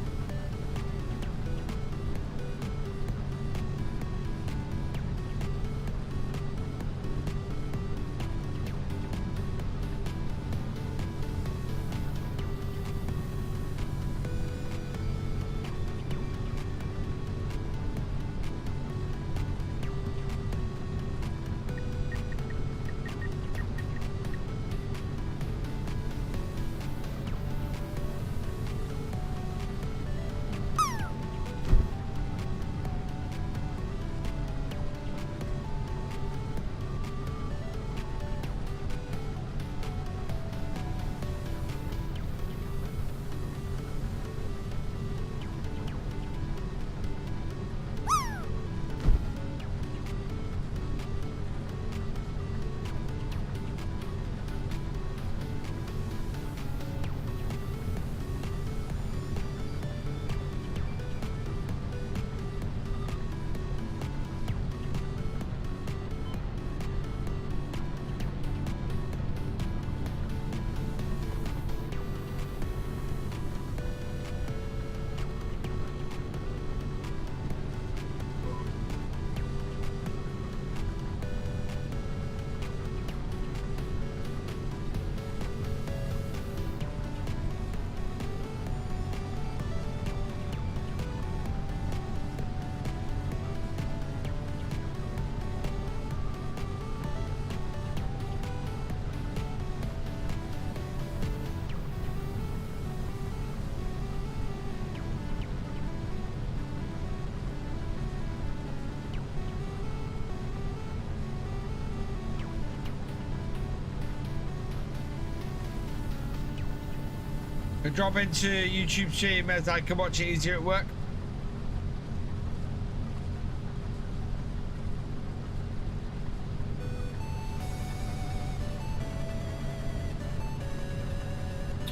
I drop into YouTube stream as I can watch it easier at work.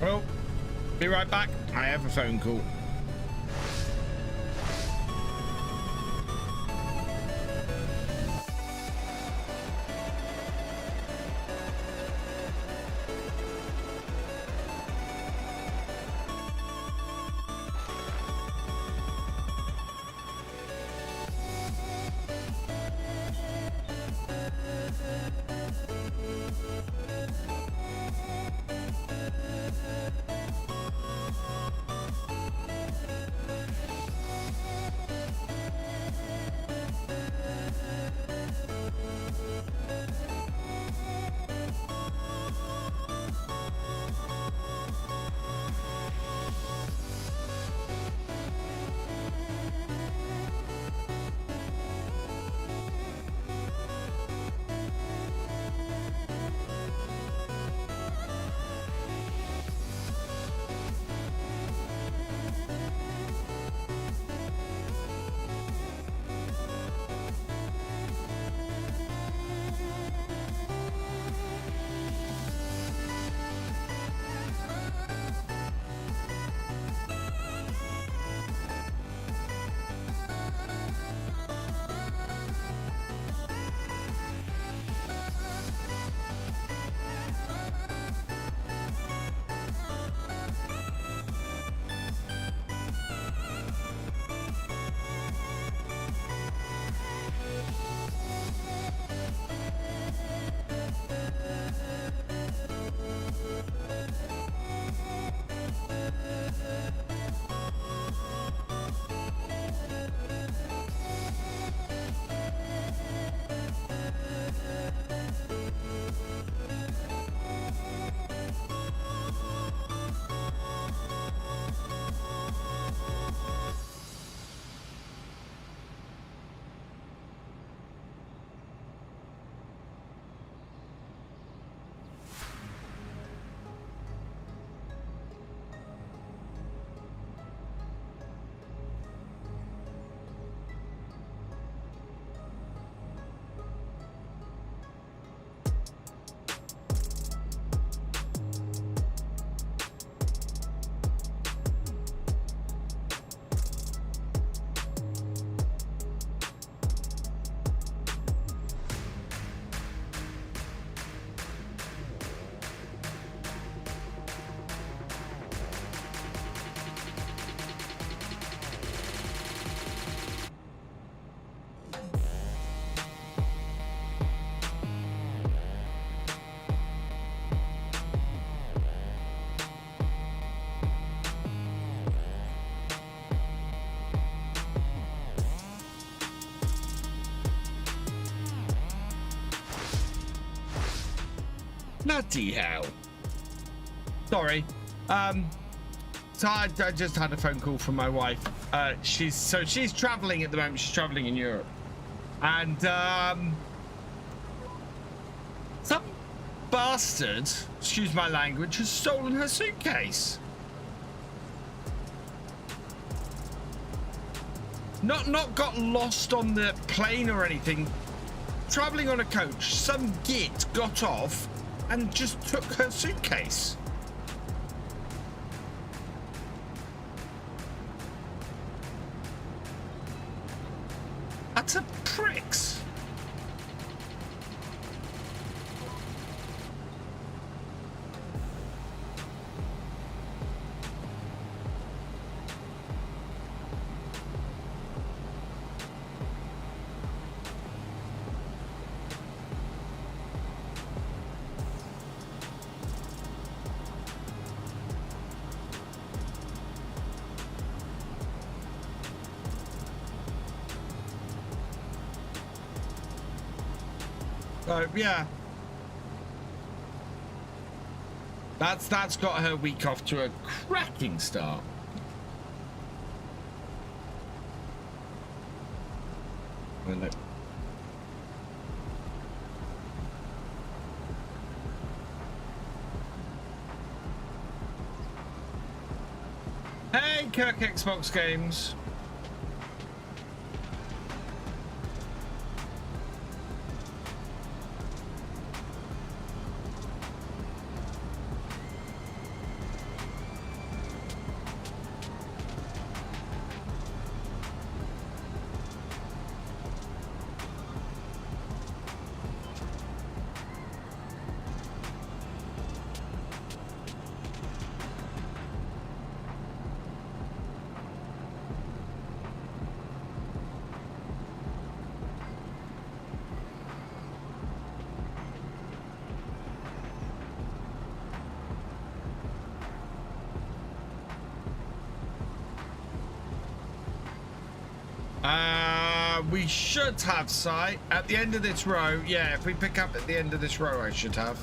Well, be right back. I have a phone call. Bloody hell. Sorry. So I just had a phone call from my wife. She's traveling at the moment. She's traveling in Europe. And some bastard, excuse my language, has stolen her suitcase. Not got lost on the plane or anything. Traveling on a coach, some git got off and just took her suitcase. Utter pricks. Yeah, that's got her week off to a cracking start. Oh, no. Hey, Kirk Xbox Games. We should have sight at the end of this row. Yeah, if we pick up at the end of this row, I should have.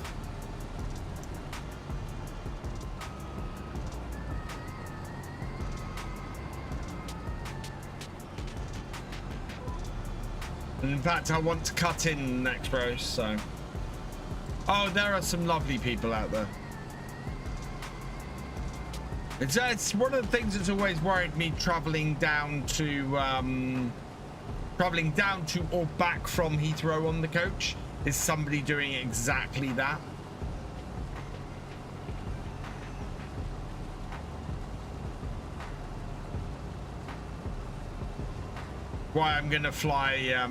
And in fact, I want to cut in the next row, so. Oh, there are some lovely people out there. It's one of the things that's always worried me traveling down to or back from Heathrow on the coach is somebody doing exactly that. Why I'm gonna fly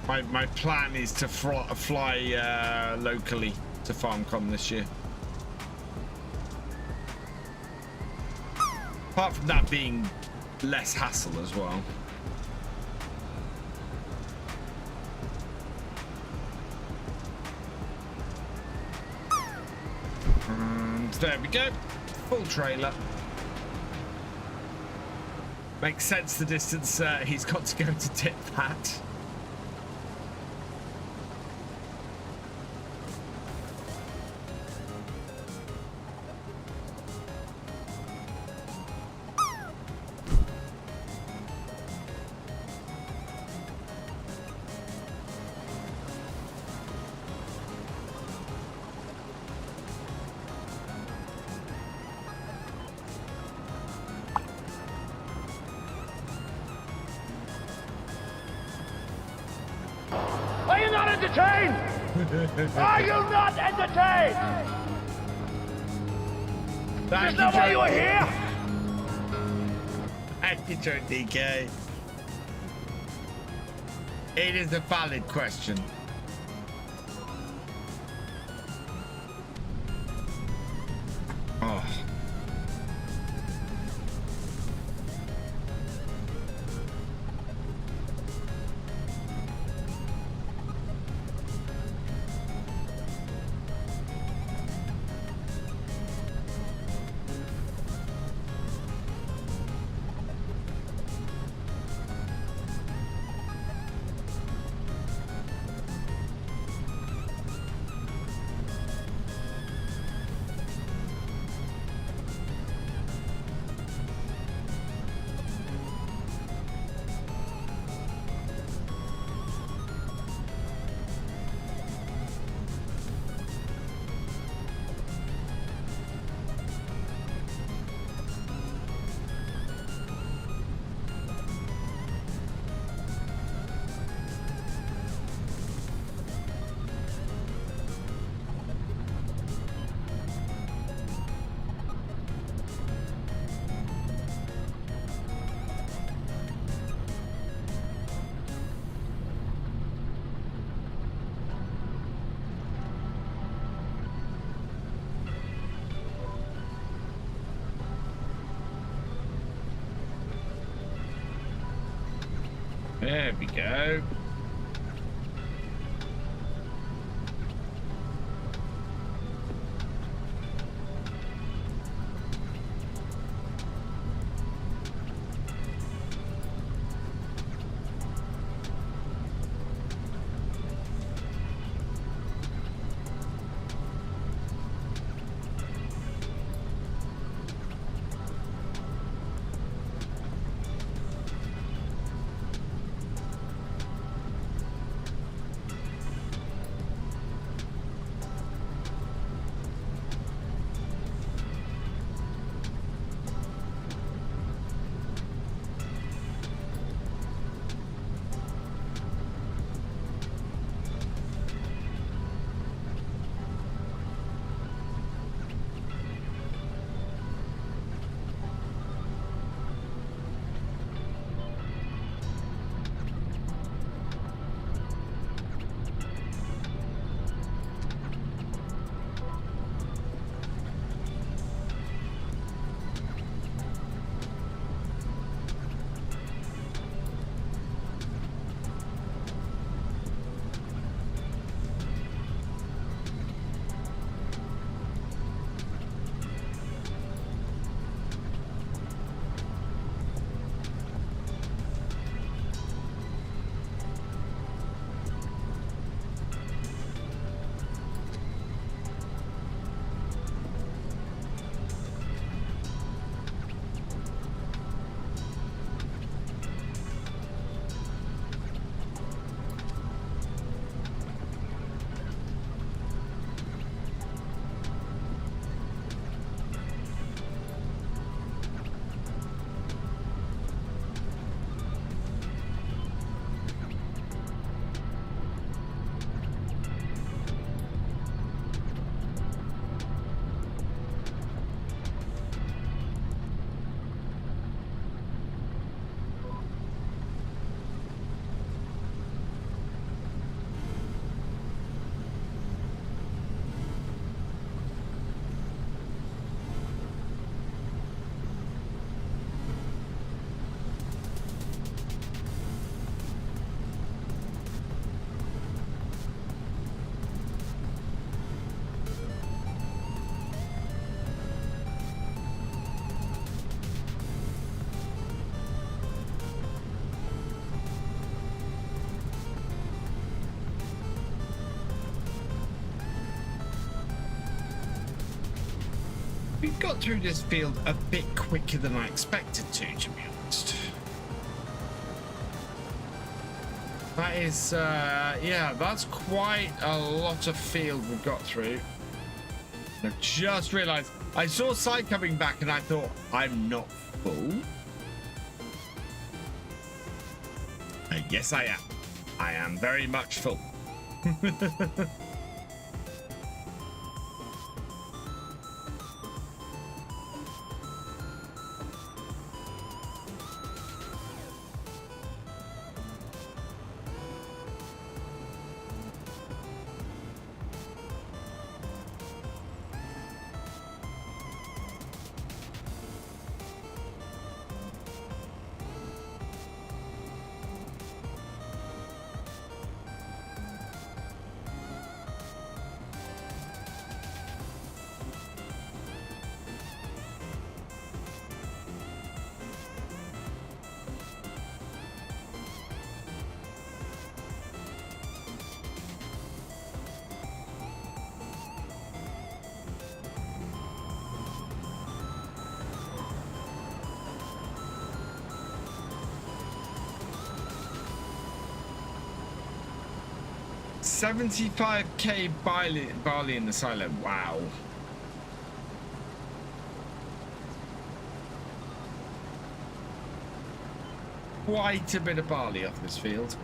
my plan is to fly locally to FarmCom this year. Apart from that being less hassle as well. And there we go. Full trailer. Makes sense the distance he's got to go to tip that. Are you not entertained? Thank you know why you are here? Thank you, Joe DK. It is a valid question. Oh. There we go. We got through this field a bit quicker than I expected to be honest. That is, yeah, that's quite a lot of field we got through. I just realized I saw side coming back and I thought, I'm not full. Yes, I am. I am very much full. $75k barley in the silo. Wow. Quite a bit of barley off this field.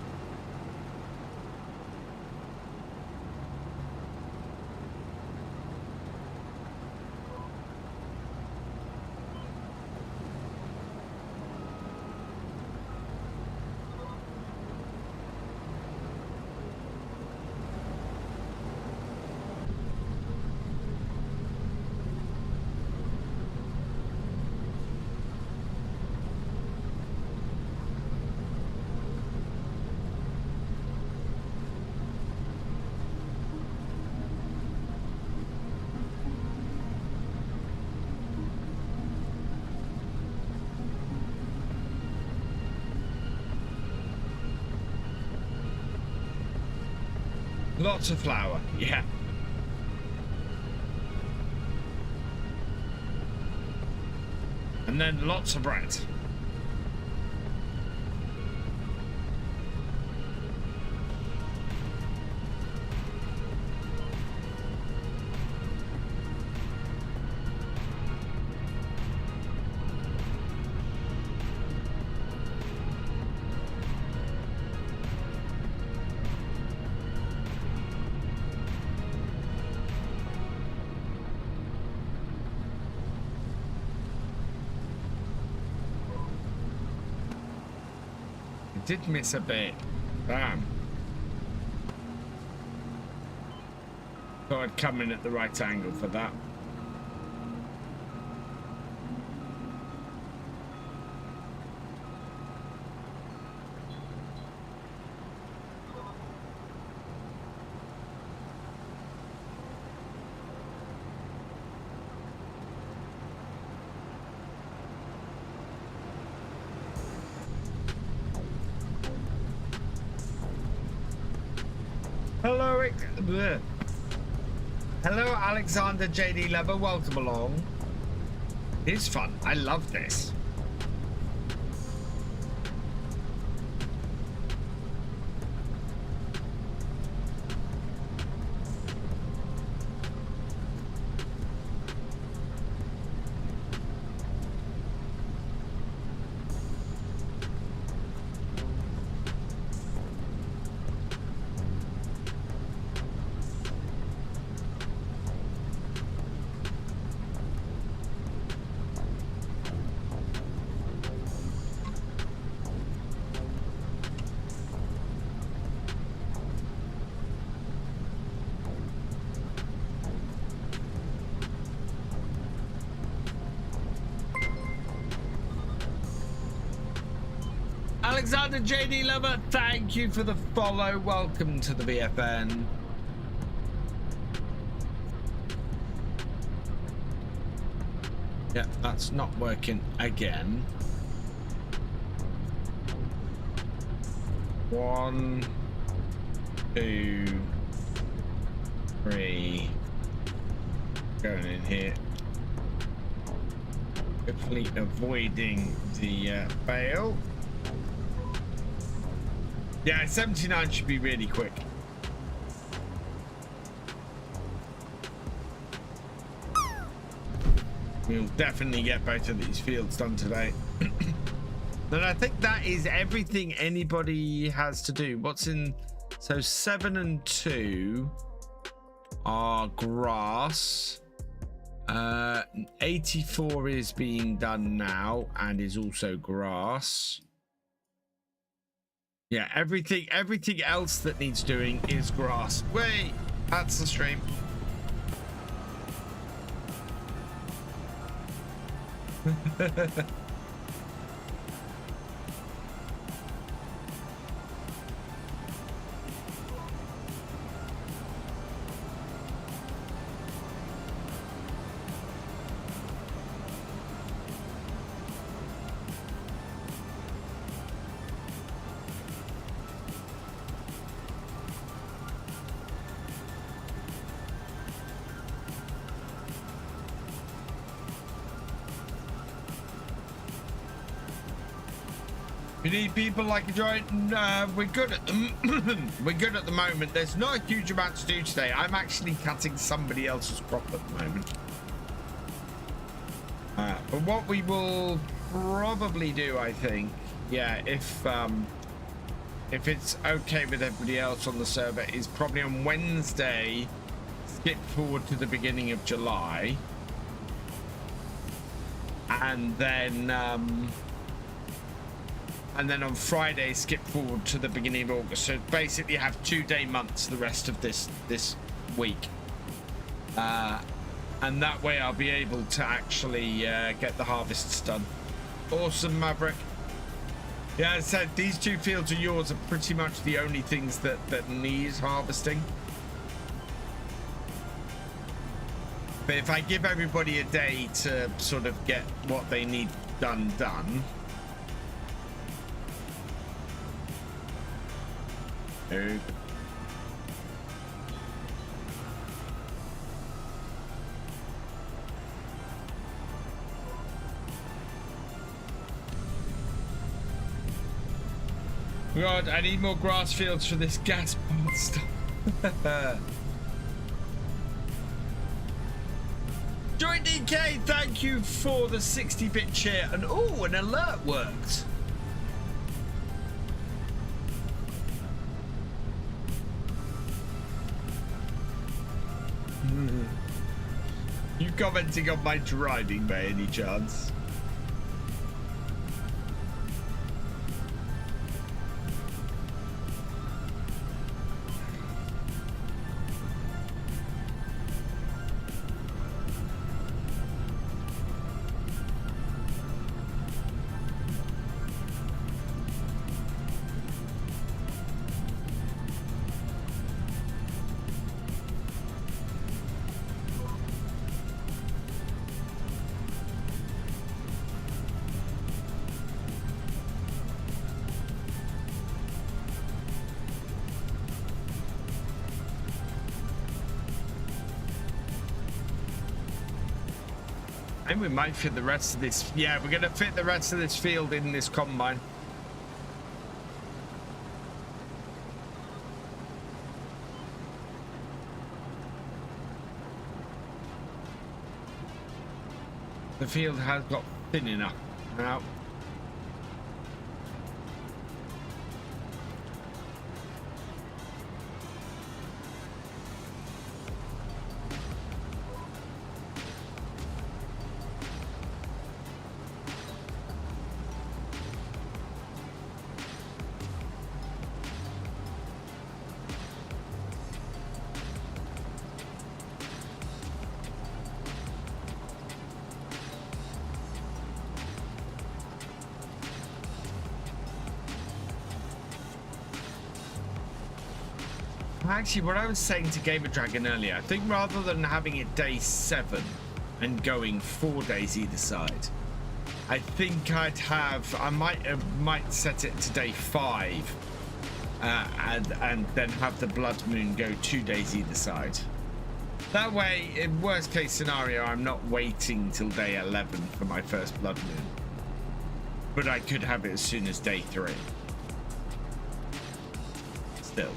Lots of flour, yeah. And then lots of bread. Did miss a bit. Bam. Thought I'd come in at the right angle for that. Hello, Alexander JD Lover. Welcome along. It's fun. I love this. Alexander JD Lover, thank you for the follow. Welcome to the VFN. Yeah, that's not working again. 1, 2, 3. Going in here. Hopefully avoiding the bale. Yeah, 79 should be really quick. We'll definitely get both of these fields done today. And I think that is everything anybody has to do. What's in? So 7 and 2 are grass. 84 is being done now and is also grass. Yeah, everything else that needs doing is grass. Wait, that's the stream. We need people like a giant. We're good at we're good at the moment. There's not a huge amount to do today. I'm actually cutting somebody else's crop at the moment. But what we will probably do, I think, yeah, if it's okay with everybody else on the server, is probably on Wednesday skip forward to the beginning of July, and then on Friday skip forward to the beginning of August. So basically have 2-day months the rest of this week, and that way I'll be able to actually get the harvests done. Awesome, Maverick. Yeah, as I said, these 2 fields of yours are pretty much the only things that need harvesting. But if I give everybody a day to sort of get what they need done. Okay. God, I need more grass fields for this gas plant stuff. Joy DK, thank you for the 60-bit share. And oh, an alert worked. You commenting on my driving by any chance? And we might fit the rest of this. Yeah, we're gonna fit the rest of this field in this combine. The field has got thin enough now. Actually, what I was saying to Gamer Dragon earlier, I think rather than having it day 7 and going 4 days either side, I think I might set it to day 5 and then have the blood moon go 2 days either side. That way, in worst case scenario, I'm not waiting till day 11 for my first blood moon. But I could have it as soon as day 3. Still.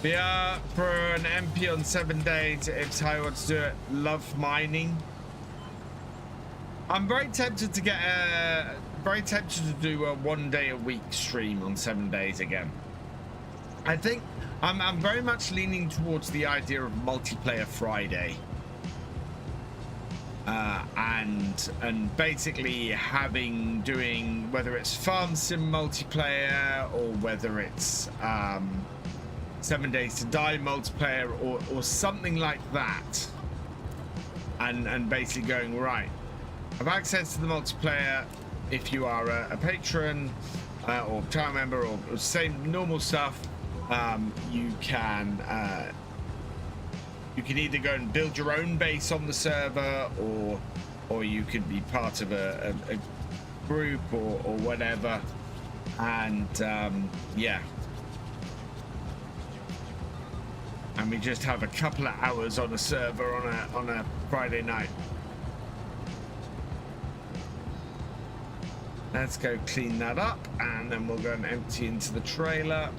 We are for an MP on 7 days. If Ty wants to do it, love mining. I'm very tempted to get to do a 1 day a week stream on 7 days again. I think I'm very much leaning towards the idea of multiplayer Friday. And basically doing whether it's farm sim multiplayer or whether it's 7 Days to Die multiplayer or something like that, and basically going, right, have access to the multiplayer if you are a patron or town member or same normal stuff. You can either go and build your own base on the server, or you could be part of a group or whatever, and yeah. And we just have a couple of hours on a server on a Friday night. Let's go clean that up, and then we'll go and empty into the trailer.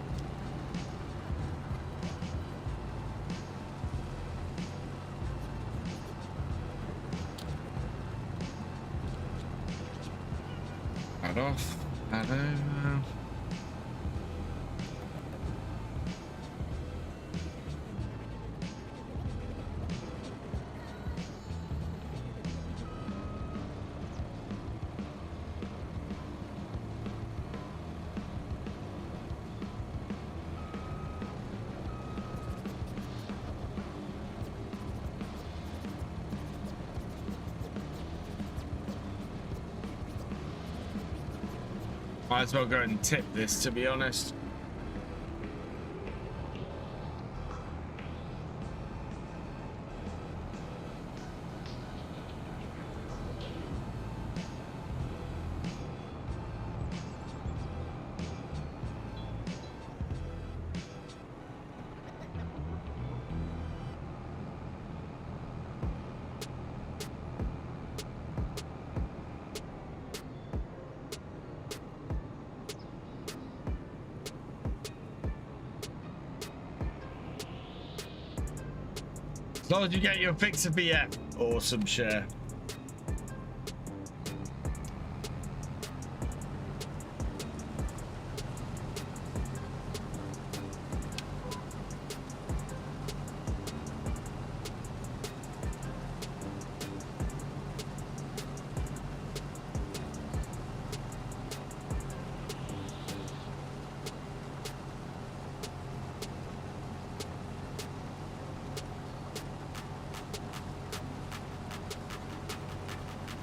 That off. That over. Might as well go and tip this, to be honest. As long as you get your fix of BF, awesome share.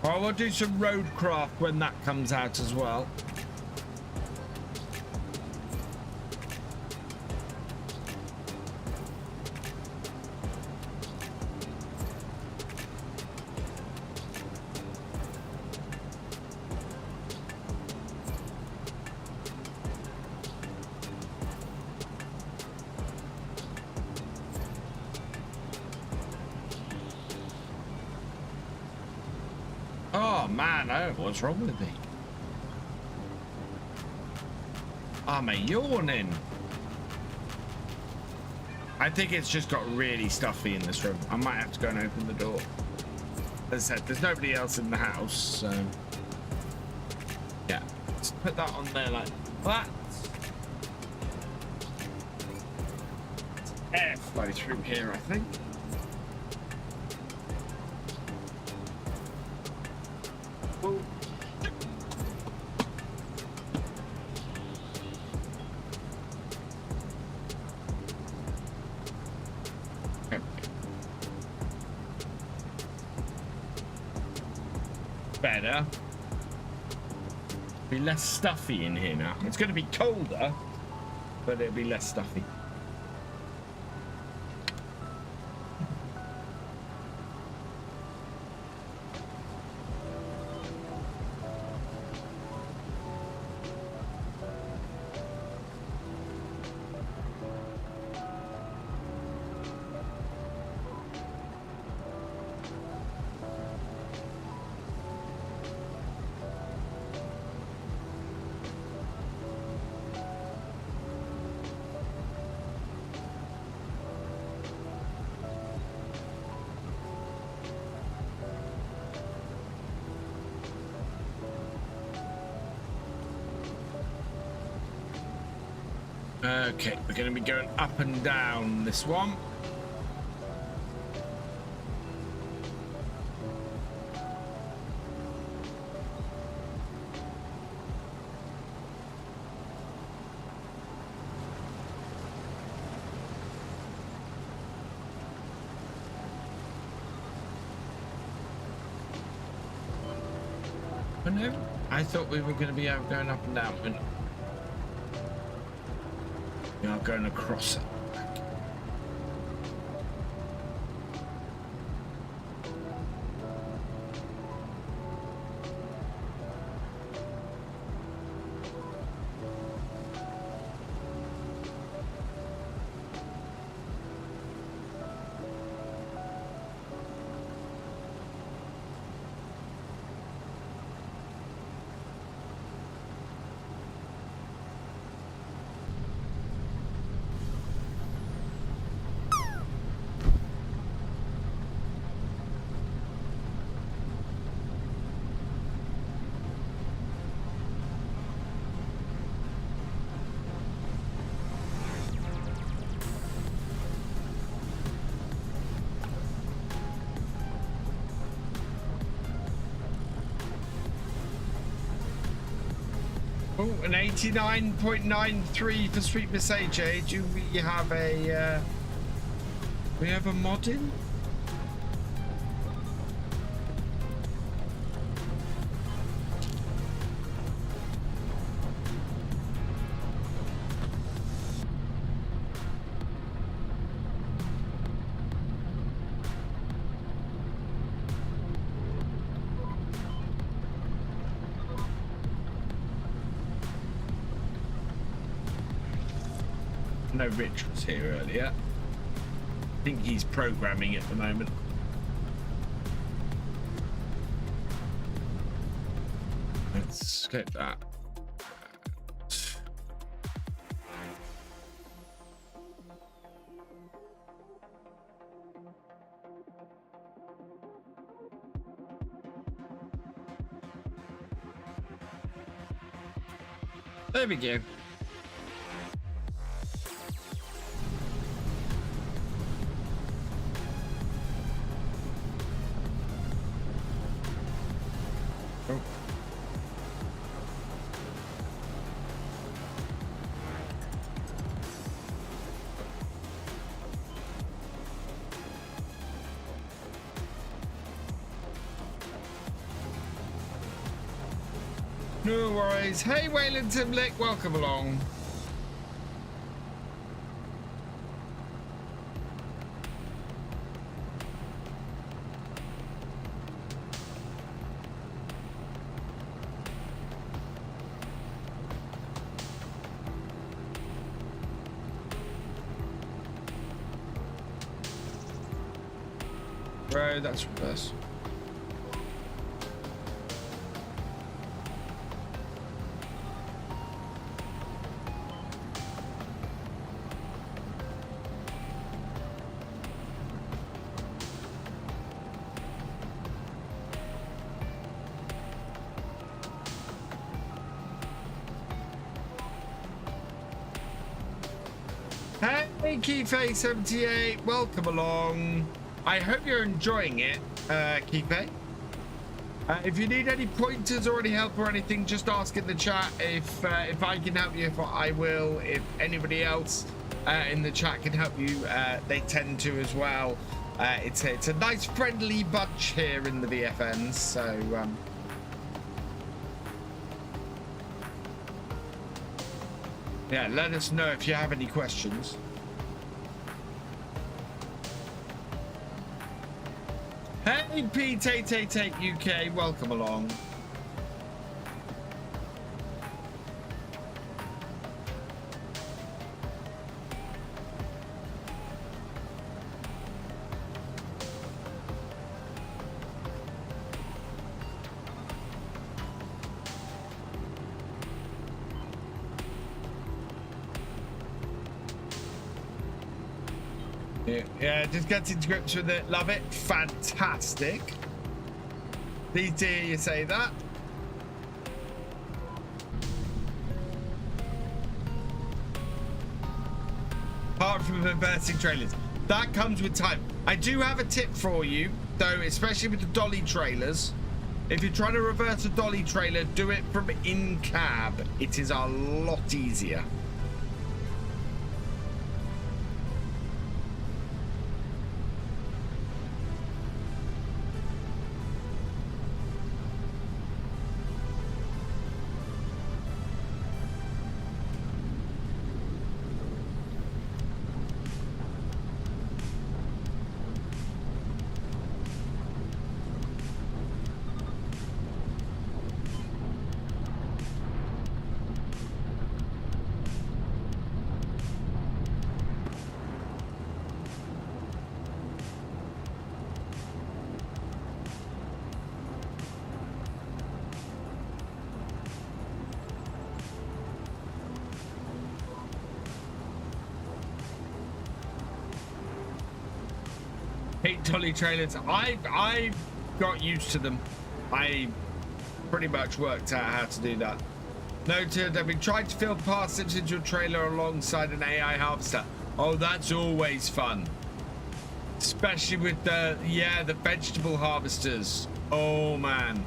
Oh, we'll do some roadcraft when that comes out as well. What's wrong with me? I'm a yawning. I think it's just got really stuffy in this room. I might have to go and open the door. As I said, there's nobody else in the house, so yeah. Let's put that on there like that. Airflow through here, I think. Oh. Better. Be less stuffy in here now. It's going to be colder, but it'll be less stuffy. Okay, we're going to be going up and down this one. Oh no, I thought we were going to be going up and down. We are going across it. Oh, an 89.93 for Sweet Miss AJ. Do we have a mod in? No, Rich was here earlier. I think he's programming at the moment. Let's skip that. There we go. No worries. Hey, Wayland Timlick, welcome along. Bro, that's reverse. Hey, Keyface78, welcome along. I hope you're enjoying it, Keyface. If you need any pointers or any help or anything, just ask in the chat. If I can help you, if I will. If anybody else in the chat can help you, they tend to as well. It's a nice friendly bunch here in the VFNs, so yeah, let us know if you have any questions. Hey P UK, welcome along. Yeah, just get into grips with it. Love it. Fantastic. Pleased to hear you say that. Apart from inversing trailers, that comes with time. I do have a tip for you, though, especially with the dolly trailers. If you're trying to reverse a dolly trailer, do it from in cab. It is a lot easier. Hate dolly trailers. I've got used to them. I pretty much worked out how to do that. Noted, I've been trying to fill parsnips into a trailer alongside an AI harvester. Oh, that's always fun. Especially with the vegetable harvesters. Oh man.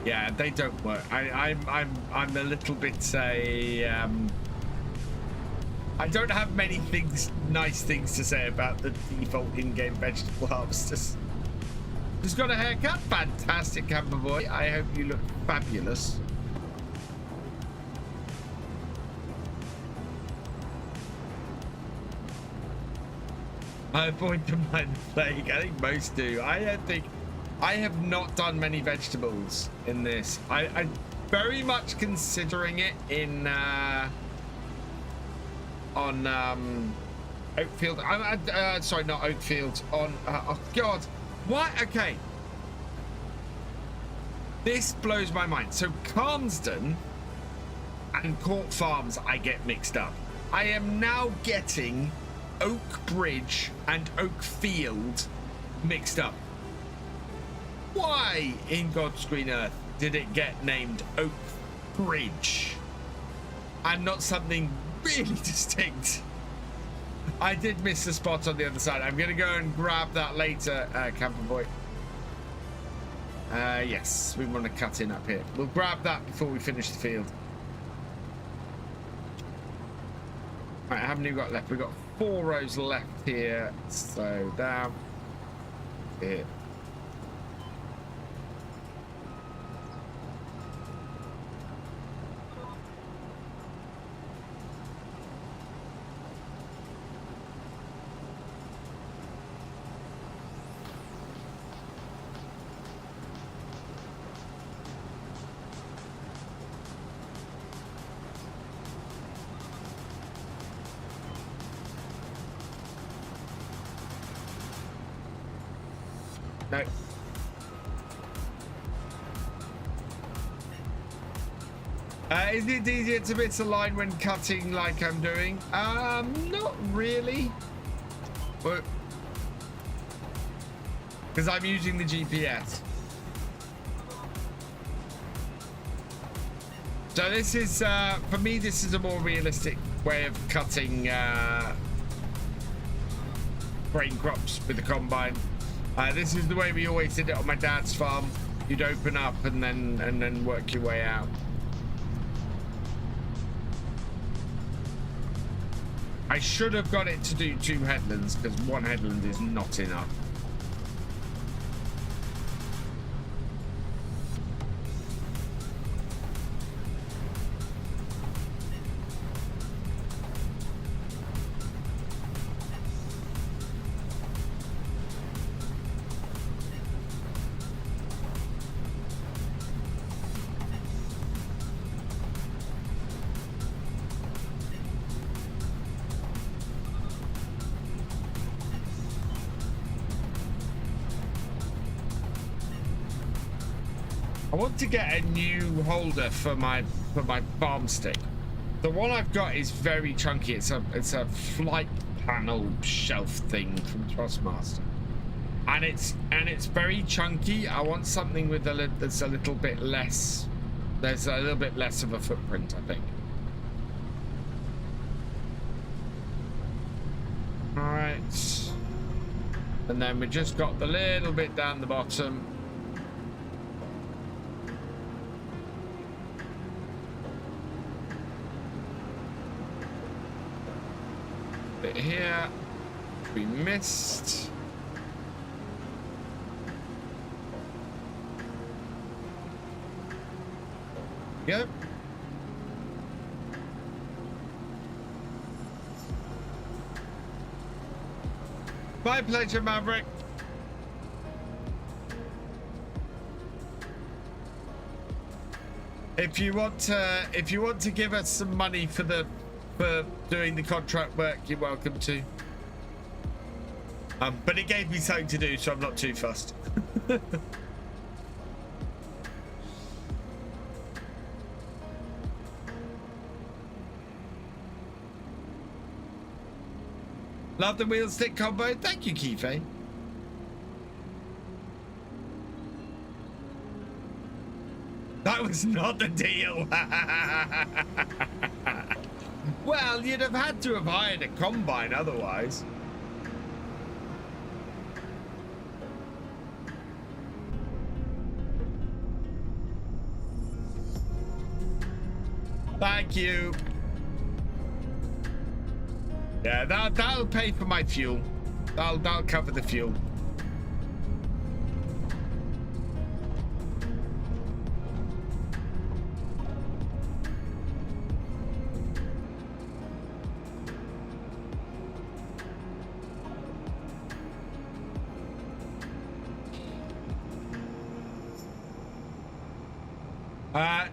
Yeah, they don't work. I'm a little bit I don't have many nice things to say about the default in-game vegetable harvesters. Just got a haircut. Fantastic, camper boy. I hope you look fabulous. I avoid the mind plague. I think most do. I have not done many vegetables in this. I very much considering it in on Oakfield. Sorry, not Oakfield. On oh god, what? Okay, this blows my mind. So Calmsden and Court Farms I get mixed up. I am now getting Oak Bridge and Oakfield mixed up. Why in God's green earth did it get named Oak Bridge and not something really distinct? I did miss the spot on the other side. I'm gonna go and grab that later, camper boy. Yes, we want to cut in up here. We'll grab that before we finish the field. Right, how many we got left? We've got 4 rows left here. So down here. No. Is it easier to miss a line when cutting like I'm doing? Not really. Because I'm using the GPS. So this is, for me, this is a more realistic way of cutting grain crops with the combine. This is the way we always did it on my dad's farm. you'd open up and then work your way out. I should have got it to do 2 headlands because 1 headland is not enough. I want to get a new holder for my farm stick. The one I've got is very chunky. It's a flight panel shelf thing from Trustmaster, and it's very chunky. I want something with that's a little bit less. There's a little bit less of a footprint, I think. All right, and then we just got the little bit down the bottom. Bit here we missed. Go. My pleasure, Maverick. If you want to give us some money for doing the contract work, you're welcome to. But it gave me something to do, so I'm not too fussed. Love the wheel stick combo. Thank you, Kife. That was not the deal. Well, you'd have had to have hired a combine otherwise. Thank you. Yeah, that'll pay for my fuel. That'll cover the fuel.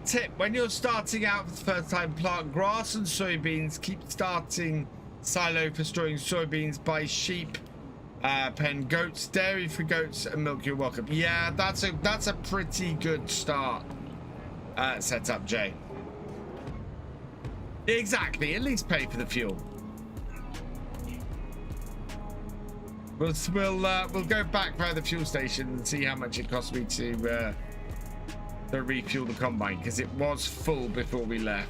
Tip, when you're starting out for the first time, plant grass and soybeans. Keep starting silo for storing soybeans. Buy sheep, pen goats, dairy for goats, and milk. You're welcome. Yeah, that's a pretty good start setup, Jay. Exactly, at least pay for the fuel. We'll go back by the fuel station and see how much it cost me to refuel the combine, because it was full before we left.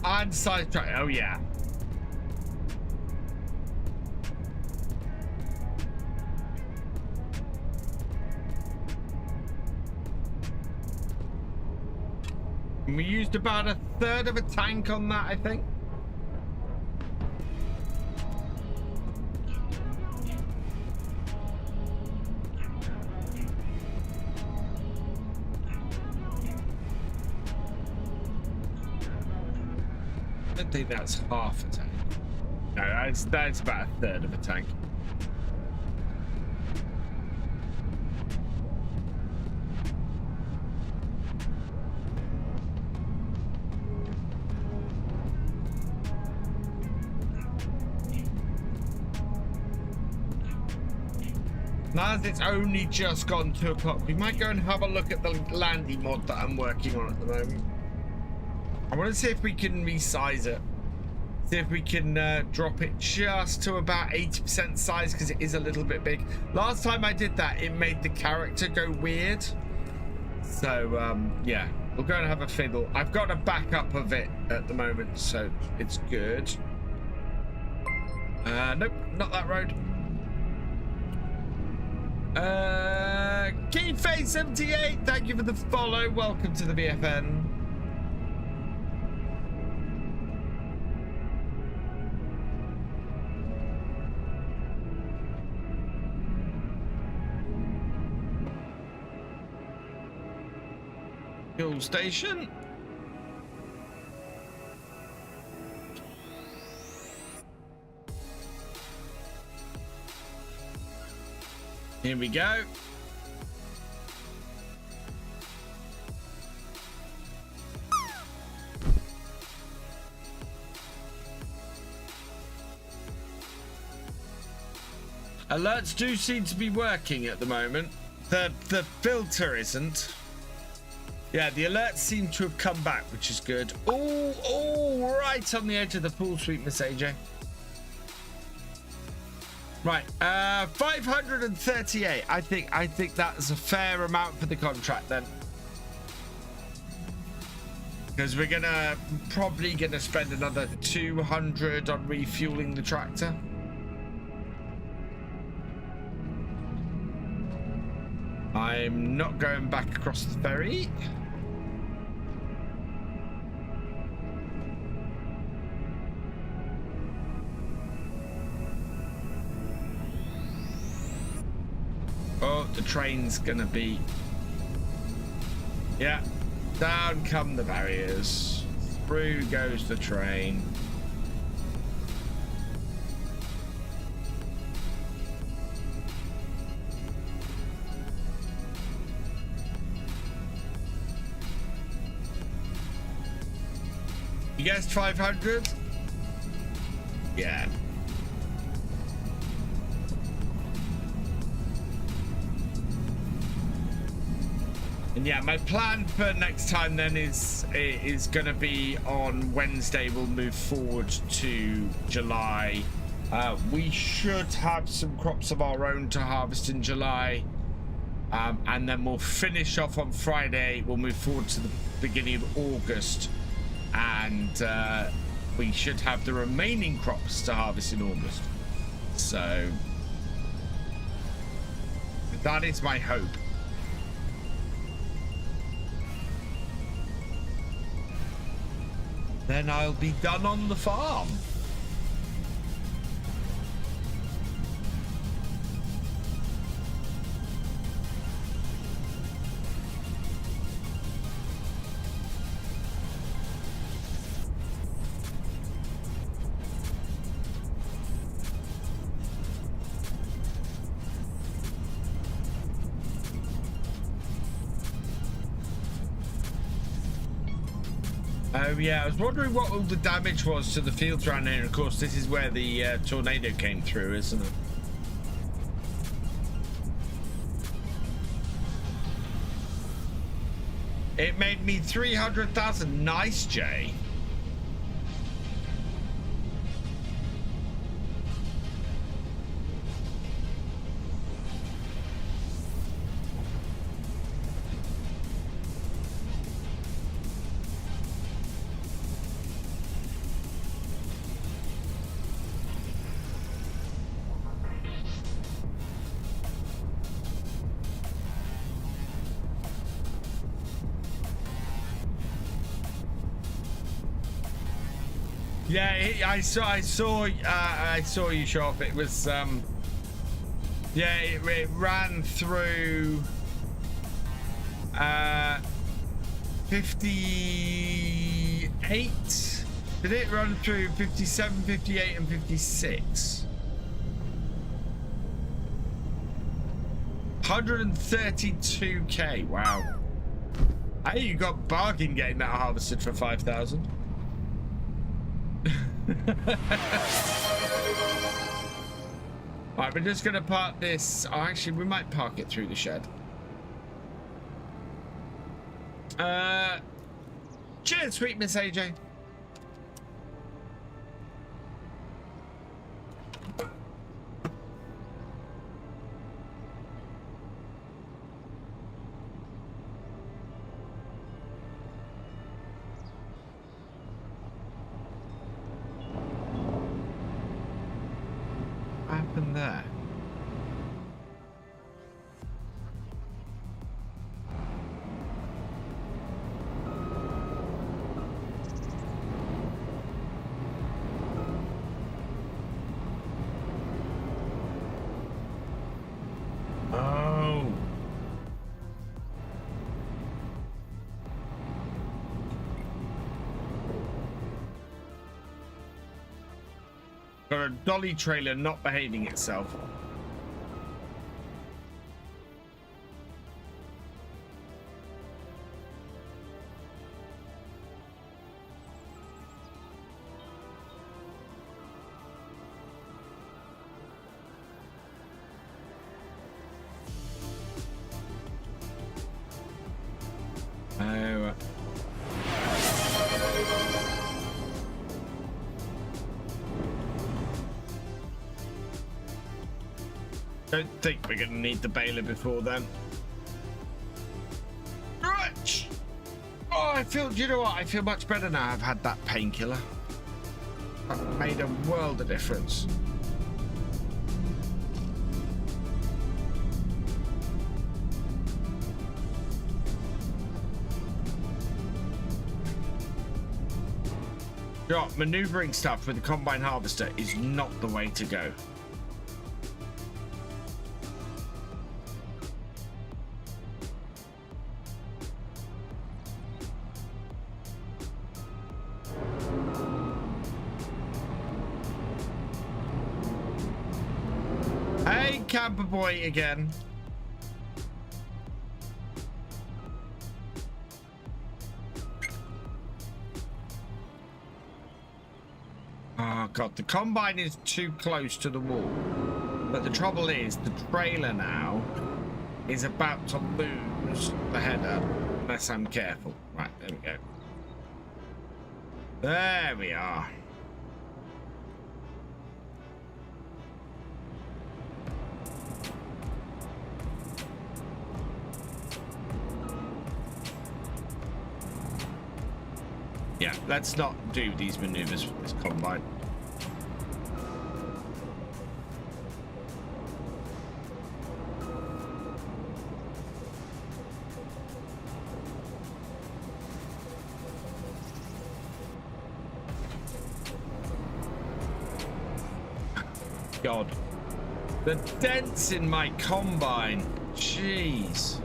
And side track. Oh yeah. We used about 1/3 of a tank on that, I think. I don't think that's half a tank. No, that's about 1/3 of a tank. Now that it's only just gone 2 o'clock, we might go and have a look at the Landy mod that I'm working on at the moment. I want to see if we can resize it. See if we can drop it just to about 80% size, because it is a little bit big. Last time I did that, it made the character go weird. So, yeah, we'll go and have a fiddle. I've got a backup of it at the moment, so it's good. Nope, not that road. Keyface78, thank you for the follow. Welcome to the BFN. Fuel station. Here we go. Alerts do seem to be working at the moment. The filter isn't. Yeah, the alerts seem to have come back, which is good. Oh, right on the edge of the pool sweep, Miss AJ. Right, 538. I think that's a fair amount for the contract then. Because we're probably gonna spend another 200 on refueling the tractor. I'm not going back across the ferry. Oh, the train's gonna be... Yeah, down come the barriers. Through goes the train. You guessed 500? Yeah. And yeah, my plan for next time then is going to be on Wednesday. We'll move forward to July. We should have some crops of our own to harvest in July. And then we'll finish off on Friday. We'll move forward to the beginning of August. And we should have the remaining crops to harvest in August. So that is my hope. Then I'll be done on the farm. Oh yeah, I was wondering what all the damage was to the fields around here. Of course, this is where the tornado came through, isn't it? It made me 300,000. Nice, Jay. Yeah, I saw you show up. It was yeah, it ran through 58. Did it run through 57, 58 and 56? 132k. Wow. Hey, you got bargain getting that harvested for 5,000. Alright, we're just gonna park this. Oh, actually, we might park it through the shed. Cheers, sweet Miss AJ. What happened there? Oh. Got a dolly trailer not behaving itself. Oh. Don't think we're going to need the baler before then. Right. Oh, I feel, do you know what? I feel much better now I've had that painkiller. That made a world of difference. You know what? Maneuvering stuff with the combine harvester is not the way to go. Hey, camper boy again. Oh god, the combine is too close to the wall. But the trouble is, the trailer now is about to lose the header unless I'm careful. Right, there we go. There we are. Yeah, let's not do these maneuvers with this combine. God, the dents in my combine. Jeez.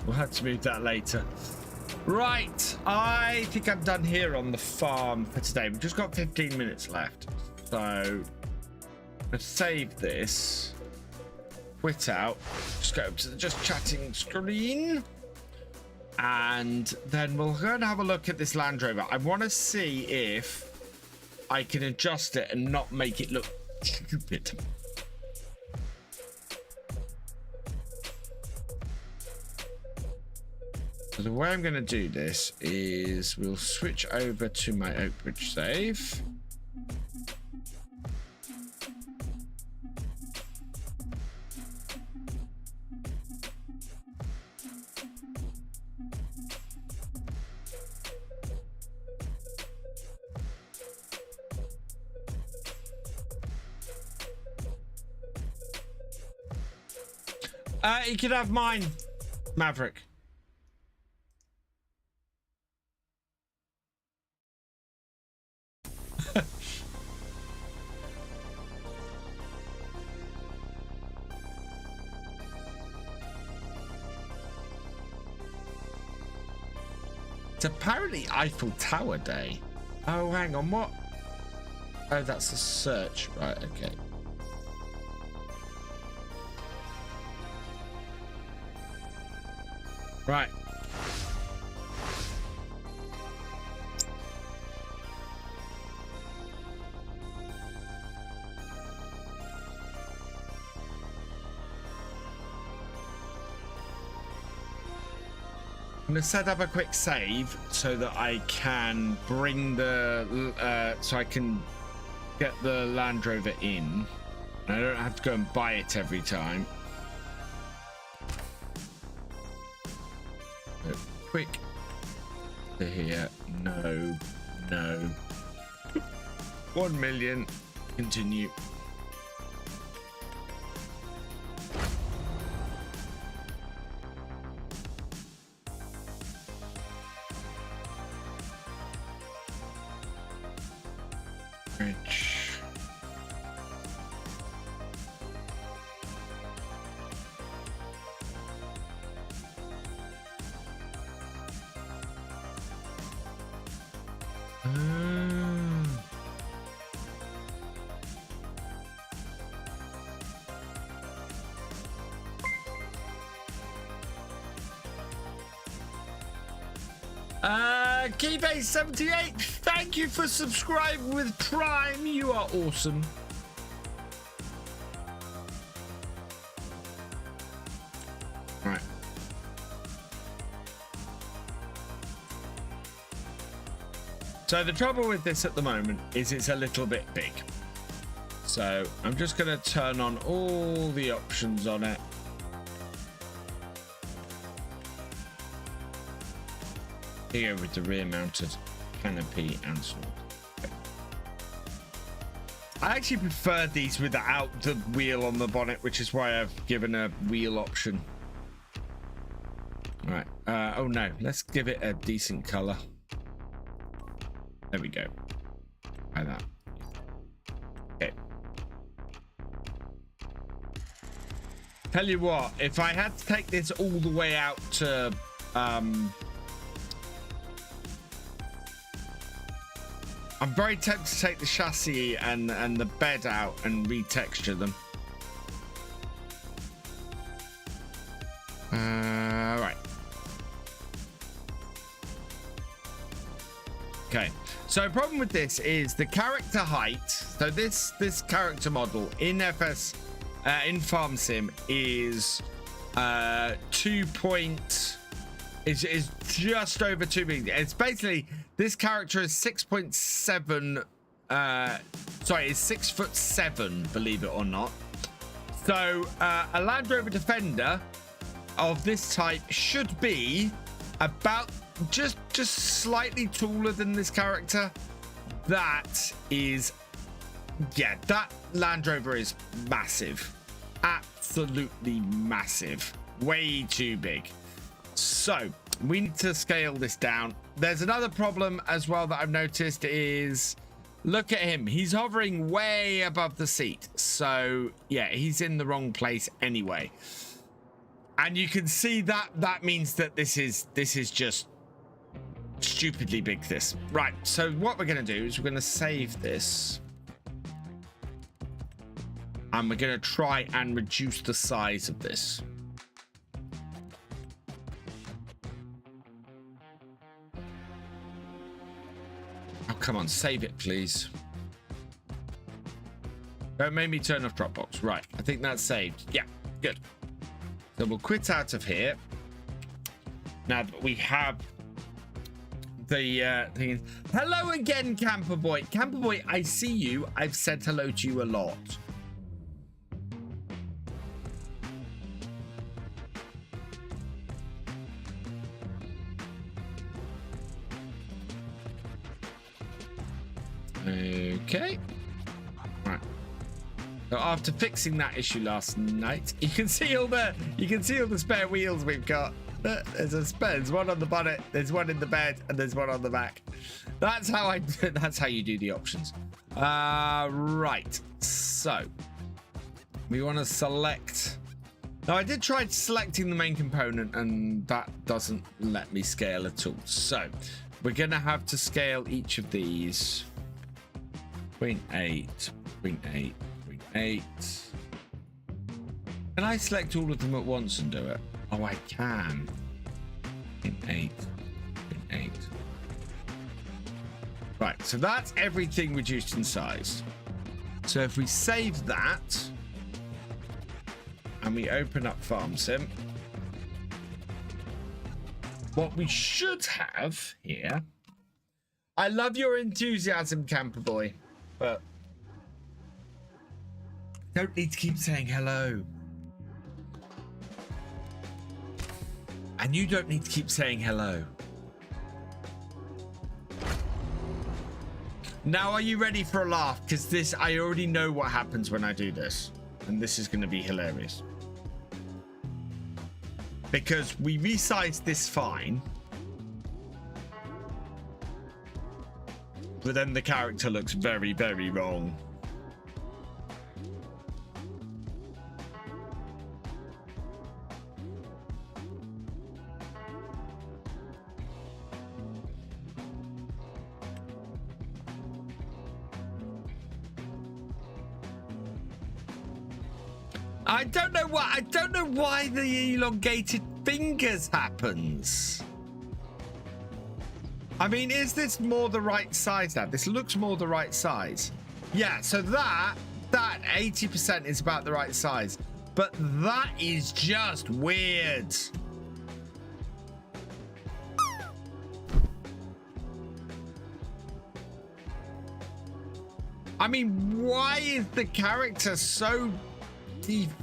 We'll have to move that later. Right, I think I'm done here on the farm for today. We've just got 15 minutes left. So let's save this. Quit out. Just go to the just chatting screen. And then we'll go and have a look at this Land Rover. I want to see if I can adjust it and not make it look stupid. So the way I'm going to do this is we'll switch over to my Oakbridge save. You can have mine, Maverick. It's apparently Eiffel Tower Day. Oh, hang on, what? Oh, that's a search. Right, okay. Right. I'm going to set up a quick save so that I can bring the so I can get the Land Rover in. I don't have to go and buy it every time. So quick to here. No. 1 million. Continue. Keybase78, thank you for subscribing with Prime. You are awesome. Right. So the trouble with this at the moment is it's a little bit big. So I'm just going to turn on all the options on it. Here with the rear mounted canopy and sword. Okay. I actually prefer these without the wheel on the bonnet, which is why I've given a wheel option. Right. Oh no, let's give it a decent color. There we go. Like that. Okay. Tell you what, if I had to take this all the way out to I'm very tempted to take the chassis and the bed out and retexture them. Right. Okay. So problem with this is the character height. So this character model in FS in Farm Sim is 2 point is just over 2 million. It's basically this character is 6.7 sorry, is 6'7", believe it or not. So a Land Rover Defender of this type should be about just slightly taller than this character. That is, yeah, that Land Rover is massive, absolutely massive, way too big. So we need to scale this down. There's another problem as well that I've noticed is, look at him, he's hovering way above the seat. So yeah, he's in the wrong place anyway. And you can see that means that this is just stupidly big, this. Right, so what we're going to do is we're going to save this. And we're going to try and reduce the size of this. Oh, come on, save it, please. Don't make me turn off Dropbox. Right, I think that's saved. Yeah, good. So we'll quit out of here. Now that we have the thing. Hello again, Camper Boy. Camper Boy, I see you. I've said hello to you a lot. Okay. Right. So after fixing that issue last night, you can see all the spare wheels we've got. There's one on the bonnet, there's one in the bed, and there's one on the back. That's how you do the options. Right. So we want to select Now, I did try selecting the main component, and that doesn't let me scale at all. So we're going to have to scale each of these. 0.8, 0.8, 0.8. Can I select all of them at once and do it? Oh, I can. 0.8, 0.8. Right, so that's everything reduced in size. So if we save that and we open up Farm Sim, what we should have here. I love your enthusiasm, Camper Boy, but don't need to keep saying hello. And you don't need to keep saying hello. Now, are you ready for a laugh? Because this, I already know what happens when I do this. And this is going to be hilarious. Because we resized this fine. But then the character looks very, very wrong. I don't know why the elongated fingers happens. I mean, is this more the right size now? This looks more the right size. Yeah, so that 80% is about the right size. But that is just weird. I mean, why is the character so deformed?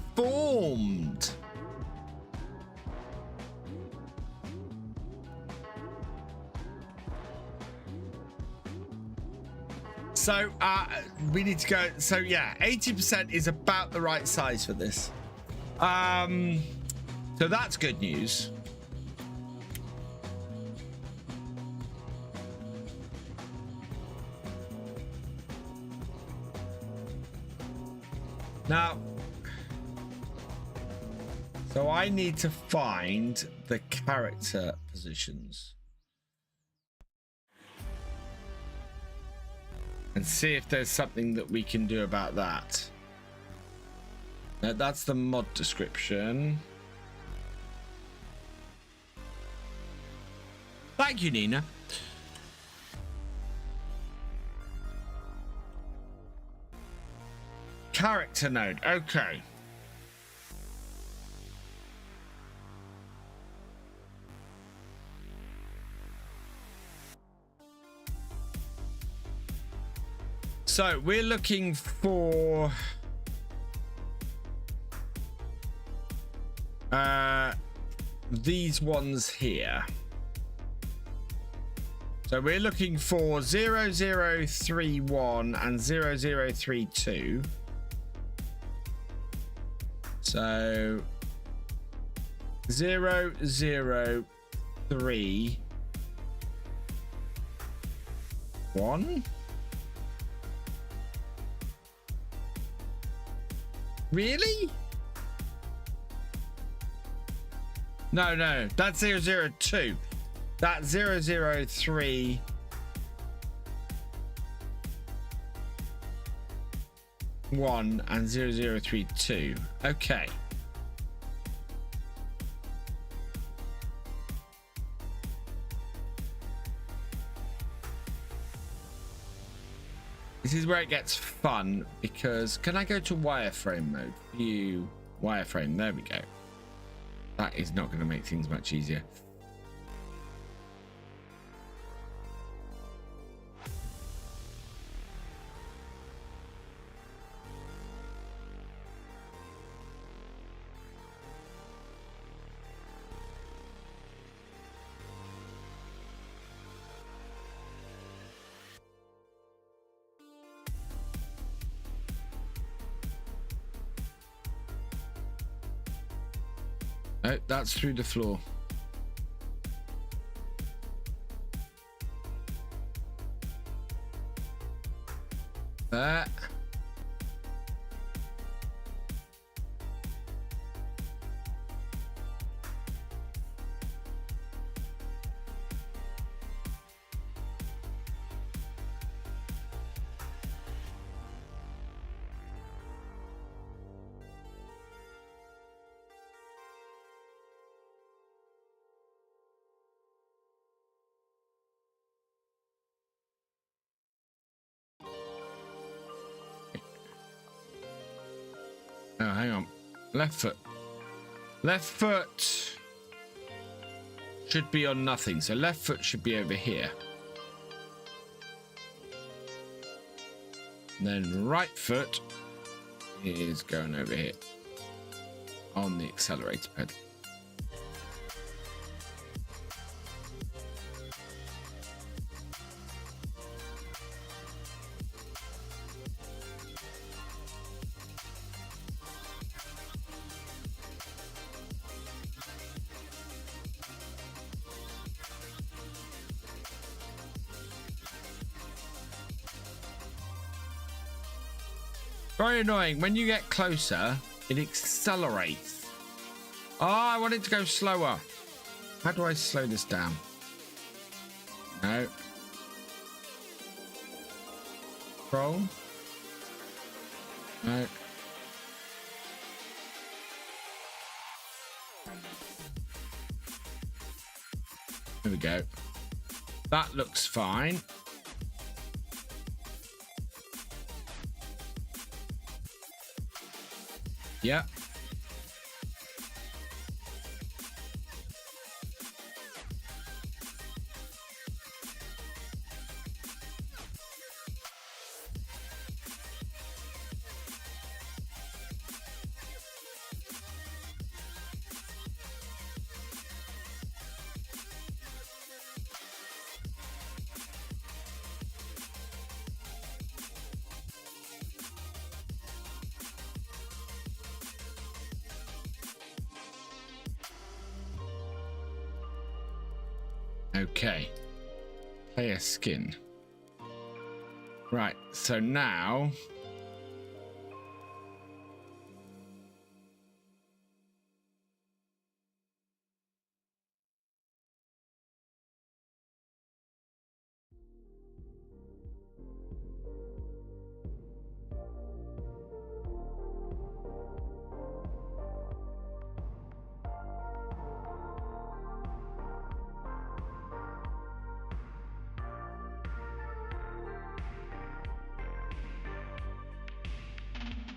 So we need to go. So yeah, 80% is about the right size for this. So that's good news. Now, so I need to find the character positions and see if there's something that we can do about that. Now, that's the mod description. Thank you, Nina. Character node. Okay. So we're looking for these ones here. So we're looking for 0031 and 0032. So 003 Really? No, that's 002. That's 003. One and 0032. Okay. This is where it gets fun, because can I go to wireframe mode? View wireframe. There we go. That is not going to make things much easier. Oh, that's through the floor. There. Oh, hang on. Left foot. Left foot should be on nothing. So left foot should be over here. And then right foot is going over here on the accelerator pedal. Very annoying. When you get closer, it accelerates. Oh, I want it to go slower. How do I slow this down? No. Control. No. There we go. That looks fine. Yeah. Okay. Player skin. Right, so now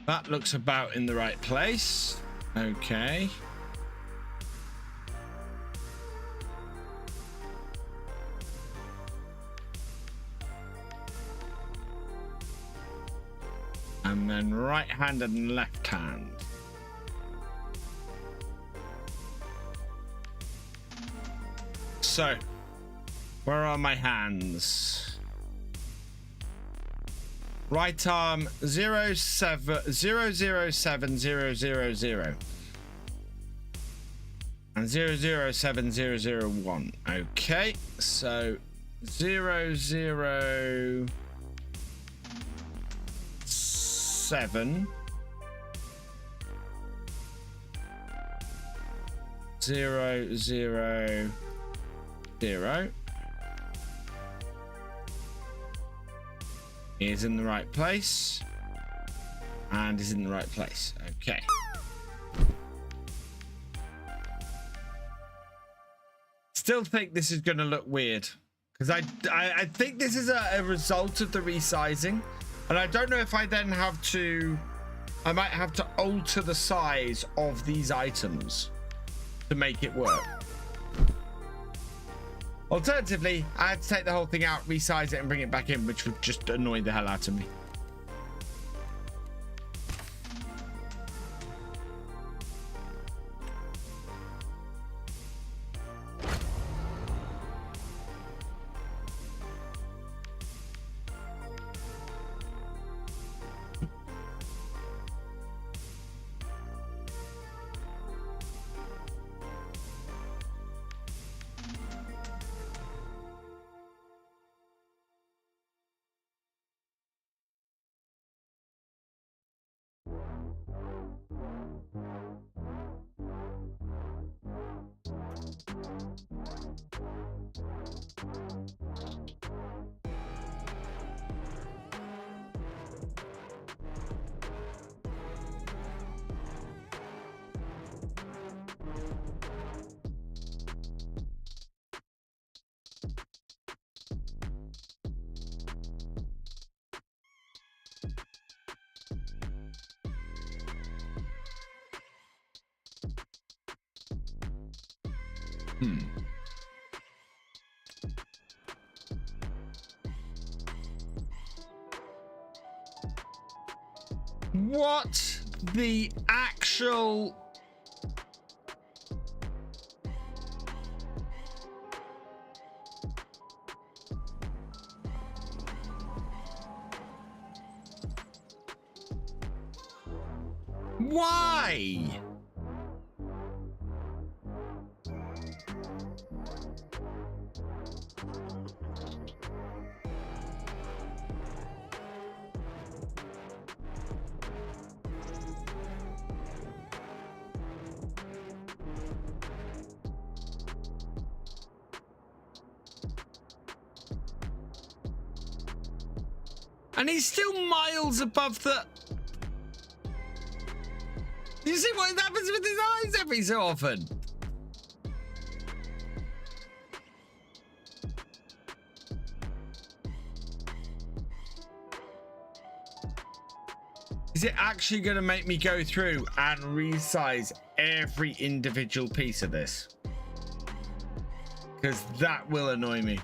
that looks about in the right place. Okay. And then right hand and left hand. So, where are my hands? Right arm 007000 and 007001. Okay, so 007 000 is in the right place and is in the right place. Okay. Still think this is going to look weird because I think this is a result of the resizing, and I don't know if I then have to, I might have to alter the size of these items to make it work. Alternatively, I had to take the whole thing out, resize it, and bring it back in, which would just annoy the hell out of me. What the actual... Why? And he's still miles above the... You see what happens with his eyes every so often? Is it actually going to make me go through and resize every individual piece of this? Because that will annoy me.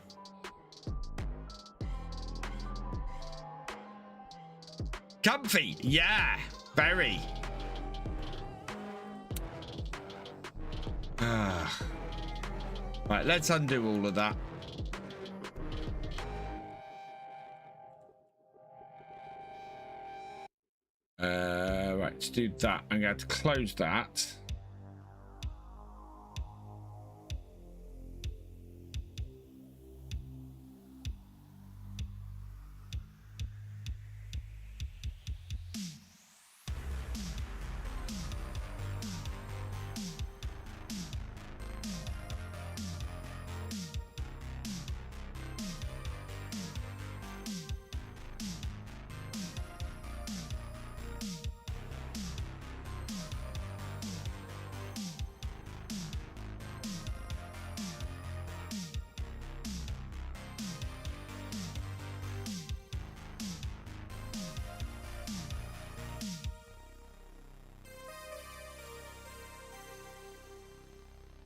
Comfy, yeah, very. Right, let's undo all of that. Right, to do that, I'm going to close that.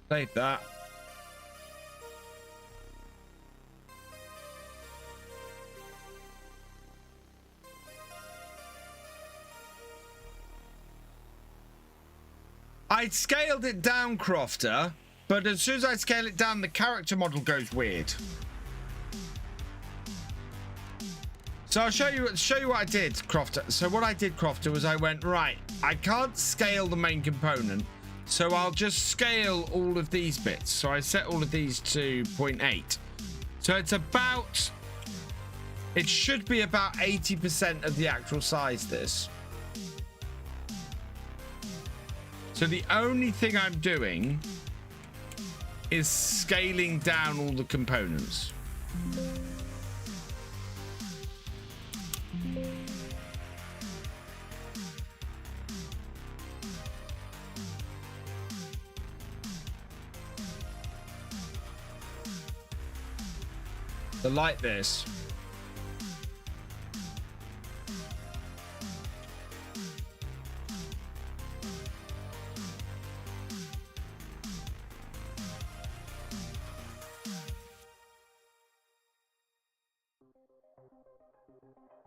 Save that. I scaled it down, Crofter, but as soon as I scale it down, the character model goes weird. So I'll show you what I did, Crofter. So what I did, Crofter, was I went, right, I can't scale the main component, so I'll just scale all of these bits. So I set all of these to 0.8. So it's about, it should be about 80% of the actual size, this. So the only thing I'm doing is scaling down all the components. So like this.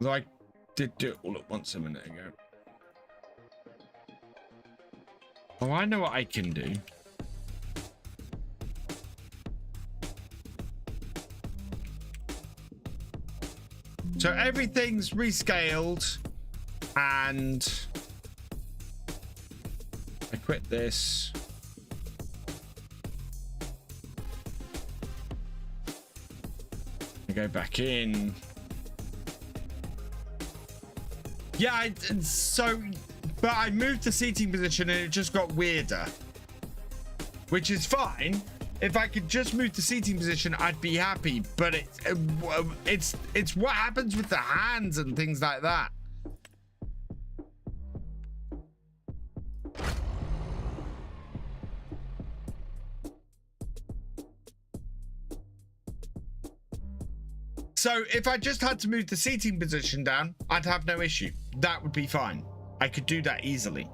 Though I did do it all at once a minute ago. Oh, I know what I can do. So everything's rescaled, and I quit this. I go back in. Yeah, but I moved the seating position and it just got weirder, which is fine. If I could just move the seating position, I'd be happy. But it's what happens with the hands and things like that. So if I just had to move the seating position down, I'd have no issue. That would be fine. I could do that easily.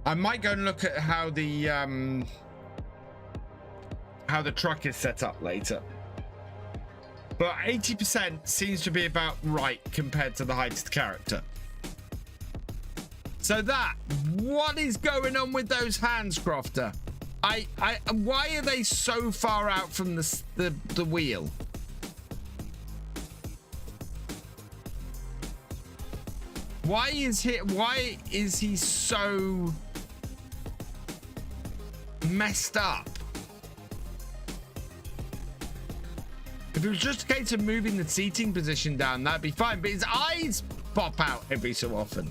I might go and look at how the truck is set up later. But 80% seems to be about right compared to the height of the character. So what is going on with those hands, Crofter? Why are they so far out from the wheel? Why is he so messed up? If it was just a case of moving the seating position down, that'd be fine. But his eyes pop out every so often.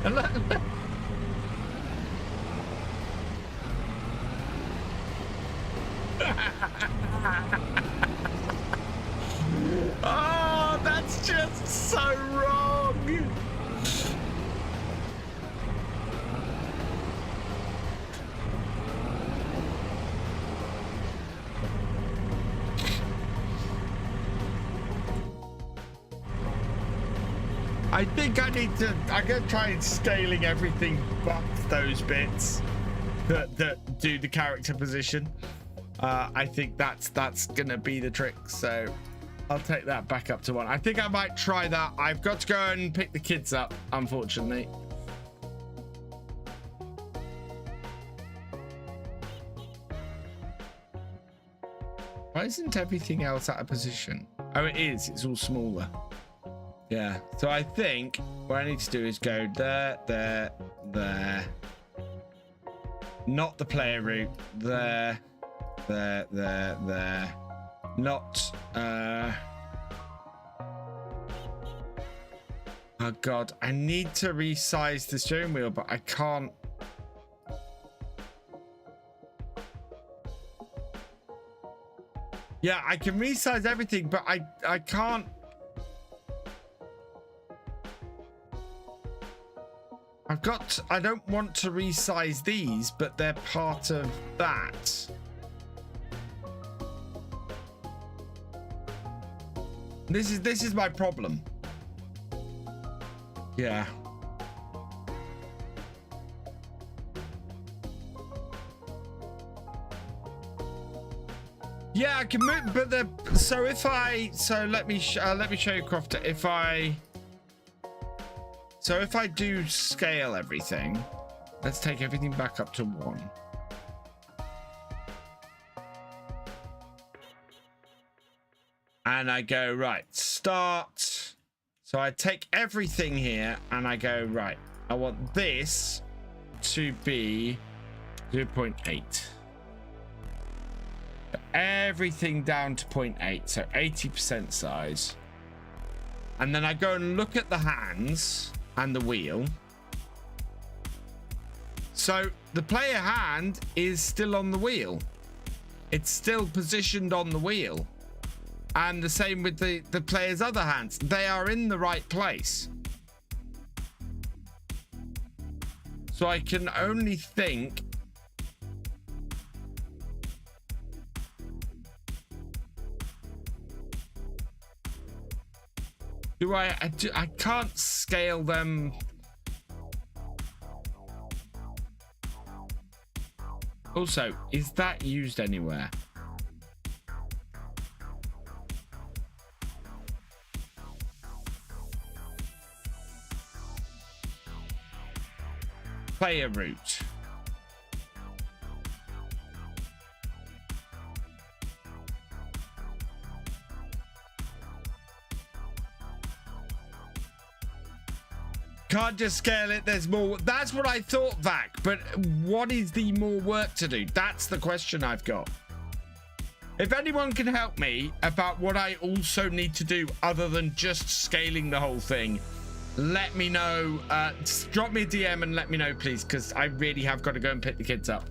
And look. Oh, that's just so wrong. I think I'm gonna try scaling everything but those bits that do the character position. I think that's gonna be the trick, so I'll take that back up to 1. I think I might try that. I've got to go and pick the kids up, unfortunately. Why isn't everything else out of position? Oh, it is. It's all smaller. Yeah. So I think what I need to do is go there, there, there. Not the player route. There, there, there, there. Not oh god, I need to resize the steering wheel, but I can't. Yeah, I can resize everything, but I can't. I don't want to resize these, but they're part of that. This is my problem. Yeah. Yeah, I can move, but let me show you, Crofter. If I do scale everything, let's take everything back up to 1. And I go, right, start. So I take everything here and I go, right, I want this to be 0.8. Everything down to 0.8, so 80% size. And then I go and look at the hands and the wheel. So the player hand is still on the wheel. It's still positioned on the wheel. And the same with the player's other hands. They are in the right place. So I can only think. I can't scale them. Also, is that used anywhere? Player route. Can't just scale it. There's more. That's what I thought, Vac. But what is the more work to do? That's the question I've got. If anyone can help me about what I also need to do other than just scaling the whole thing, let me know. Drop me a DM and let me know, please, because I really have got to go and pick the kids up.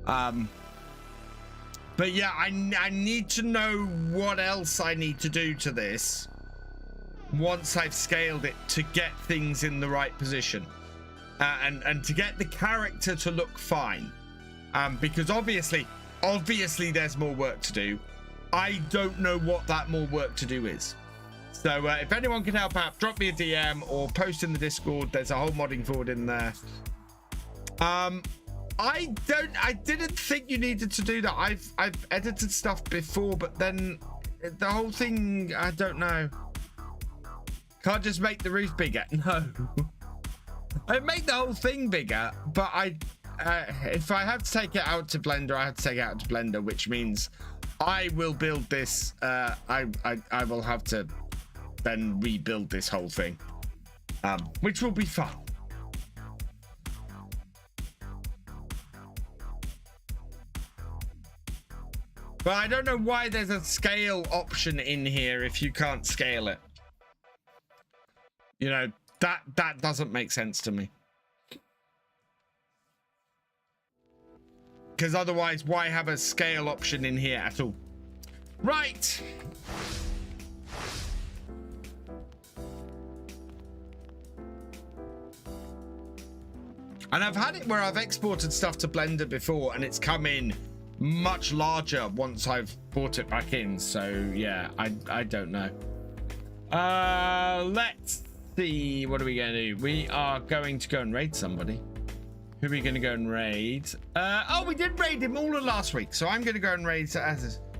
But yeah, I need to know what else I need to do to this once I've scaled it to get things in the right position, and to get the character to look fine, because obviously there's more work to do. I don't know what that more work to do is. So if anyone can help out, drop me a DM or post in the Discord. There's a whole modding forward in there. I didn't think you needed to do that. I've edited stuff before, but then the whole thing, I don't know. Can't just make the roof bigger. No. I make the whole thing bigger, but if I have to take it out to Blender, I have to take it out to Blender, which means I will build this. I will have to then rebuild this whole thing, which will be fun. But I don't know why there's a scale option in here if you can't scale it. You know, that doesn't make sense to me. Because otherwise, why have a scale option in here at all? Right. And I've had it where I've exported stuff to Blender before and it's come in much larger once I've brought it back in. So yeah, I don't know. Let's see, what are we gonna do? We are going to go and raid somebody. Who are we gonna go and raid? Oh, we did raid him all of last week, so I'm gonna go and raid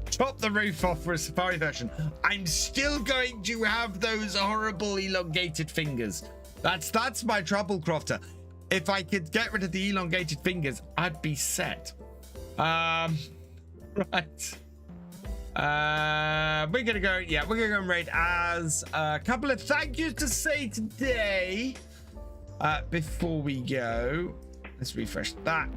chop the roof off for a Safari version. I'm still going to have those horrible elongated fingers. That's my trouble, Crofter. If I could get rid of the elongated fingers, I'd be set. Right. We're gonna go and raid as a couple of thank yous to say today. Before we go, let's refresh that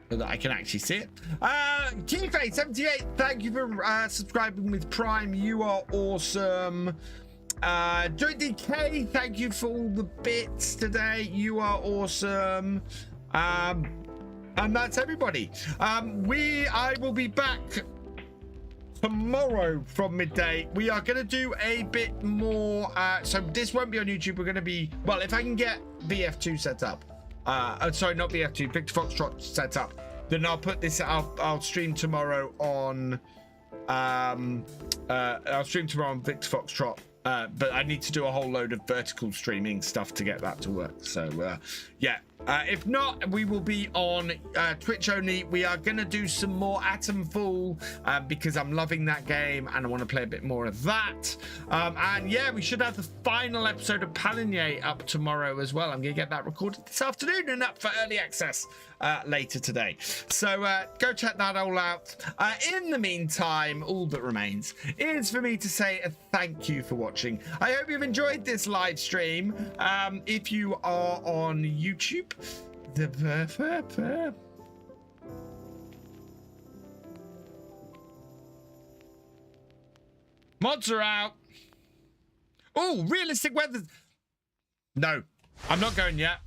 so that I can actually see it. Keyface78, thank you for subscribing with Prime. You are awesome. Joy DK, thank you for all the bits today. You are awesome. And that's everybody. I will be back tomorrow from midday. We are going to do a bit more. So this won't be on YouTube. We're going to be, well, if I can get VF2 set up. Sorry, not VF2, Victor Foxtrot set up. Then I'll put this. I'll stream tomorrow on. I'll stream tomorrow on Victor Foxtrot. But I need to do a whole load of vertical streaming stuff to get that to work. So yeah, if not, we will be on Twitch only. We are going to do some more Atomfall because I'm loving that game and I want to play a bit more of that. And yeah, we should have the final episode of Paligny up tomorrow as well. I'm going to get that recorded this afternoon and up for early access later today. So go check that all out. In the meantime, all that remains is for me to say a thank you for watching. I hope you've enjoyed this live stream. If you are on YouTube, mods are out. Oh, realistic weather. No, I'm not going yet.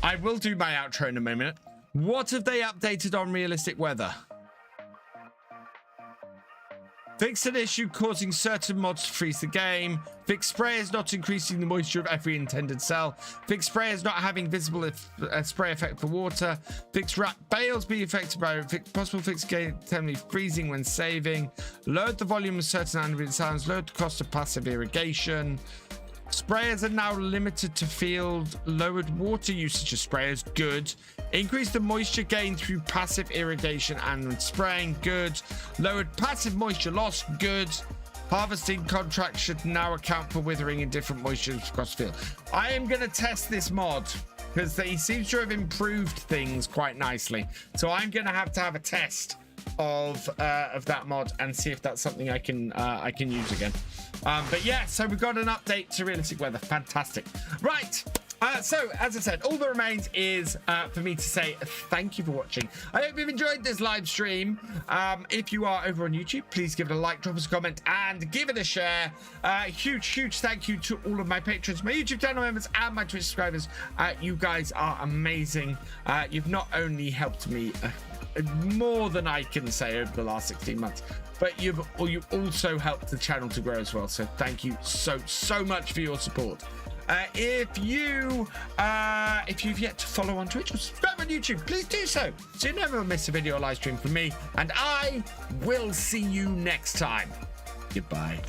I will do my outro in a moment. What have they updated on realistic weather? Fixed an issue causing certain mods to freeze the game. Fixed sprayers not increasing the moisture of every intended cell. Fixed sprayers not having visible spray effect for water. Fixed wrap bales being affected by possible fixed game temporarily freezing when saving. Lowered the volume of certain ambient sounds. Lowered the cost of passive irrigation. Sprayers are now limited to field. Lowered water usage of sprayers. Good. Increase the moisture gain through passive irrigation and spraying. Good. Lowered passive moisture loss. Good. Harvesting contracts should now account for withering in different moistures across the field. I am going to test this mod because he seems to have improved things quite nicely. So I'm going to have a test of that mod and see if that's something I can use again. But yeah, so we've got an update to realistic weather. Fantastic. Right. So as I said, all that remains is for me to say thank you for watching. I hope you've enjoyed this live stream. If you are over on YouTube, please give it a like, drop us a comment, and give it a share. Huge thank you to all of my patrons, my YouTube channel members, and my Twitch subscribers. You guys are amazing. You've not only helped me more than I can say over the last 16 months, but you've also helped the channel to grow as well. So thank you so much for your support. If you've yet to follow on Twitch or subscribe on YouTube, please do so you never miss a video or live stream from me. And I will see you next time. Goodbye.